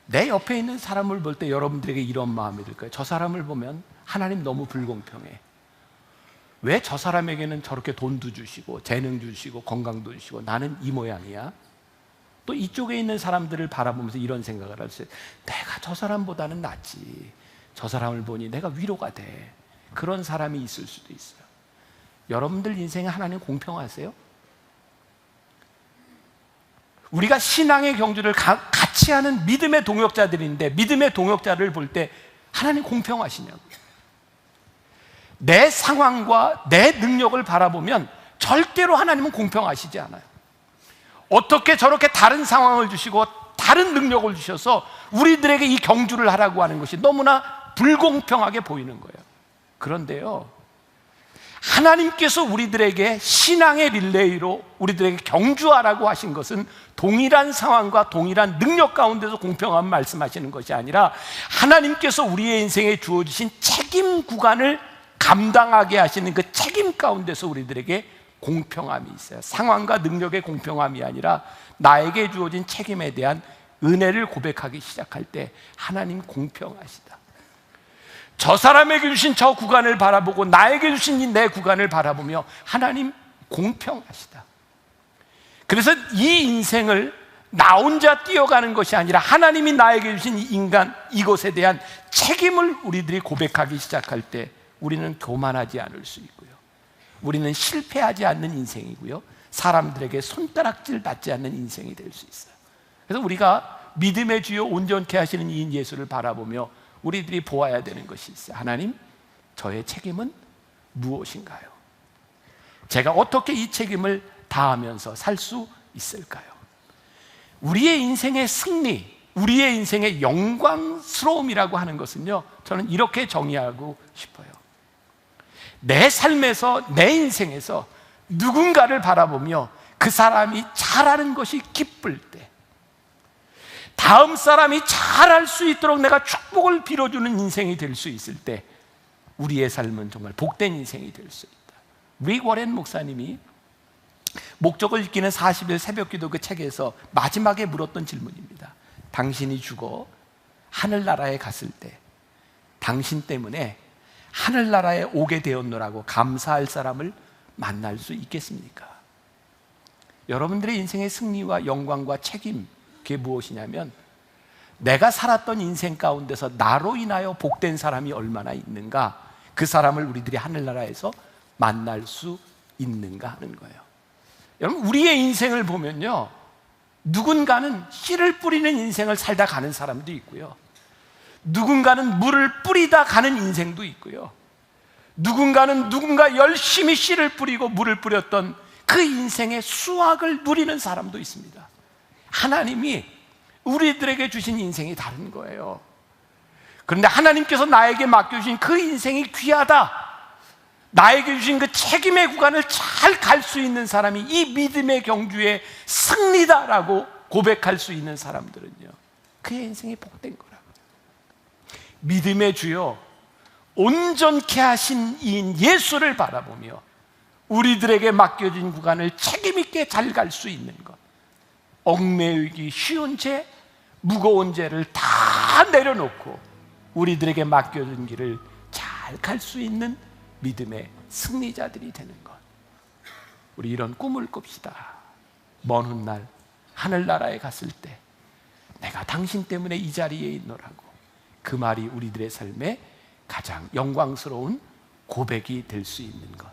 내 옆에 있는 사람을 볼 때 여러분들에게 이런 마음이 들까요? 저 사람을 보면 하나님 너무 불공평해. 왜 저 사람에게는 저렇게 돈도 주시고 재능 주시고 건강도 주시고 나는 이 모양이야? 또 이쪽에 있는 사람들을 바라보면서 이런 생각을 할 수 있어요. 내가 저 사람보다는 낫지. 저 사람을 보니 내가 위로가 돼. 그런 사람이 있을 수도 있어요. 여러분들 인생에 하나님 공평하세요? 우리가 신앙의 경주를 같이 하는 믿음의 동역자들인데, 믿음의 동역자를 볼 때 하나님 공평하시냐고요. 내 상황과 내 능력을 바라보면 절대로 하나님은 공평하시지 않아요. 어떻게 저렇게 다른 상황을 주시고 다른 능력을 주셔서 우리들에게 이 경주를 하라고 하는 것이 너무나 불공평하게 보이는 거예요. 그런데요, 하나님께서 우리들에게 신앙의 릴레이로 우리들에게 경주하라고 하신 것은 동일한 상황과 동일한 능력 가운데서 공평함 말씀하시는 것이 아니라, 하나님께서 우리의 인생에 주어주신 책임 구간을 감당하게 하시는 그 책임 가운데서 우리들에게 공평함이 있어요. 상황과 능력의 공평함이 아니라 나에게 주어진 책임에 대한 은혜를 고백하기 시작할 때 하나님 공평하시다. 저 사람에게 주신 저 구간을 바라보고 나에게 주신 이 내 구간을 바라보며 하나님 공평하시다. 그래서 이 인생을 나 혼자 뛰어가는 것이 아니라 하나님이 나에게 주신 이 인간, 이것에 대한 책임을 우리들이 고백하기 시작할 때 우리는 교만하지 않을 수 있고요, 우리는 실패하지 않는 인생이고요, 사람들에게 손가락질 받지 않는 인생이 될 수 있어요. 그래서 우리가 믿음의 주요 온전케 하시는 이인 예수를 바라보며 우리들이 보아야 되는 것이 있어요. 하나님, 저의 책임은 무엇인가요? 제가 어떻게 이 책임을 다하면서 살 수 있을까요? 우리의 인생의 승리, 우리의 인생의 영광스러움이라고 하는 것은요, 저는 이렇게 정의하고 싶어요. 내 삶에서, 내 인생에서 누군가를 바라보며 그 사람이 잘하는 것이 기쁠 때, 다음 사람이 잘할 수 있도록 내가 축복을 빌어주는 인생이 될 수 있을 때, 우리의 삶은 정말 복된 인생이 될 수 있다. 릭 워렌 목사님이 목적을 읽기는 40일 새벽기도 그 책에서 마지막에 물었던 질문입니다. 당신이 죽어 하늘나라에 갔을 때 당신 때문에 하늘나라에 오게 되었노라고 감사할 사람을 만날 수 있겠습니까? 여러분들의 인생의 승리와 영광과 책임, 그게 무엇이냐면 내가 살았던 인생 가운데서 나로 인하여 복된 사람이 얼마나 있는가, 그 사람을 우리들이 하늘나라에서 만날 수 있는가 하는 거예요. 여러분, 우리의 인생을 보면요, 누군가는 씨를 뿌리는 인생을 살다 가는 사람도 있고요, 누군가는 물을 뿌리다 가는 인생도 있고요, 누군가는 누군가 열심히 씨를 뿌리고 물을 뿌렸던 그 인생의 수확을 누리는 사람도 있습니다. 하나님이 우리들에게 주신 인생이 다른 거예요. 그런데 하나님께서 나에게 맡겨주신 그 인생이 귀하다, 나에게 주신 그 책임의 구간을 잘 갈 수 있는 사람이 이 믿음의 경주의 승리다라고 고백할 수 있는 사람들은요, 그의 인생이 복된 거라고. 믿음의 주요 온전케 하신 이인 예수를 바라보며 우리들에게 맡겨진 구간을 책임있게 잘 갈 수 있는 것, 얽매이기 쉬운 죄, 무거운 죄를 다 내려놓고 우리들에게 맡겨진 길을 잘 갈 수 있는 믿음의 승리자들이 되는 것. 우리 이런 꿈을 꿉시다. 먼 훗날 하늘나라에 갔을 때 내가 당신 때문에 이 자리에 있노라고, 그 말이 우리들의 삶에 가장 영광스러운 고백이 될 수 있는 것.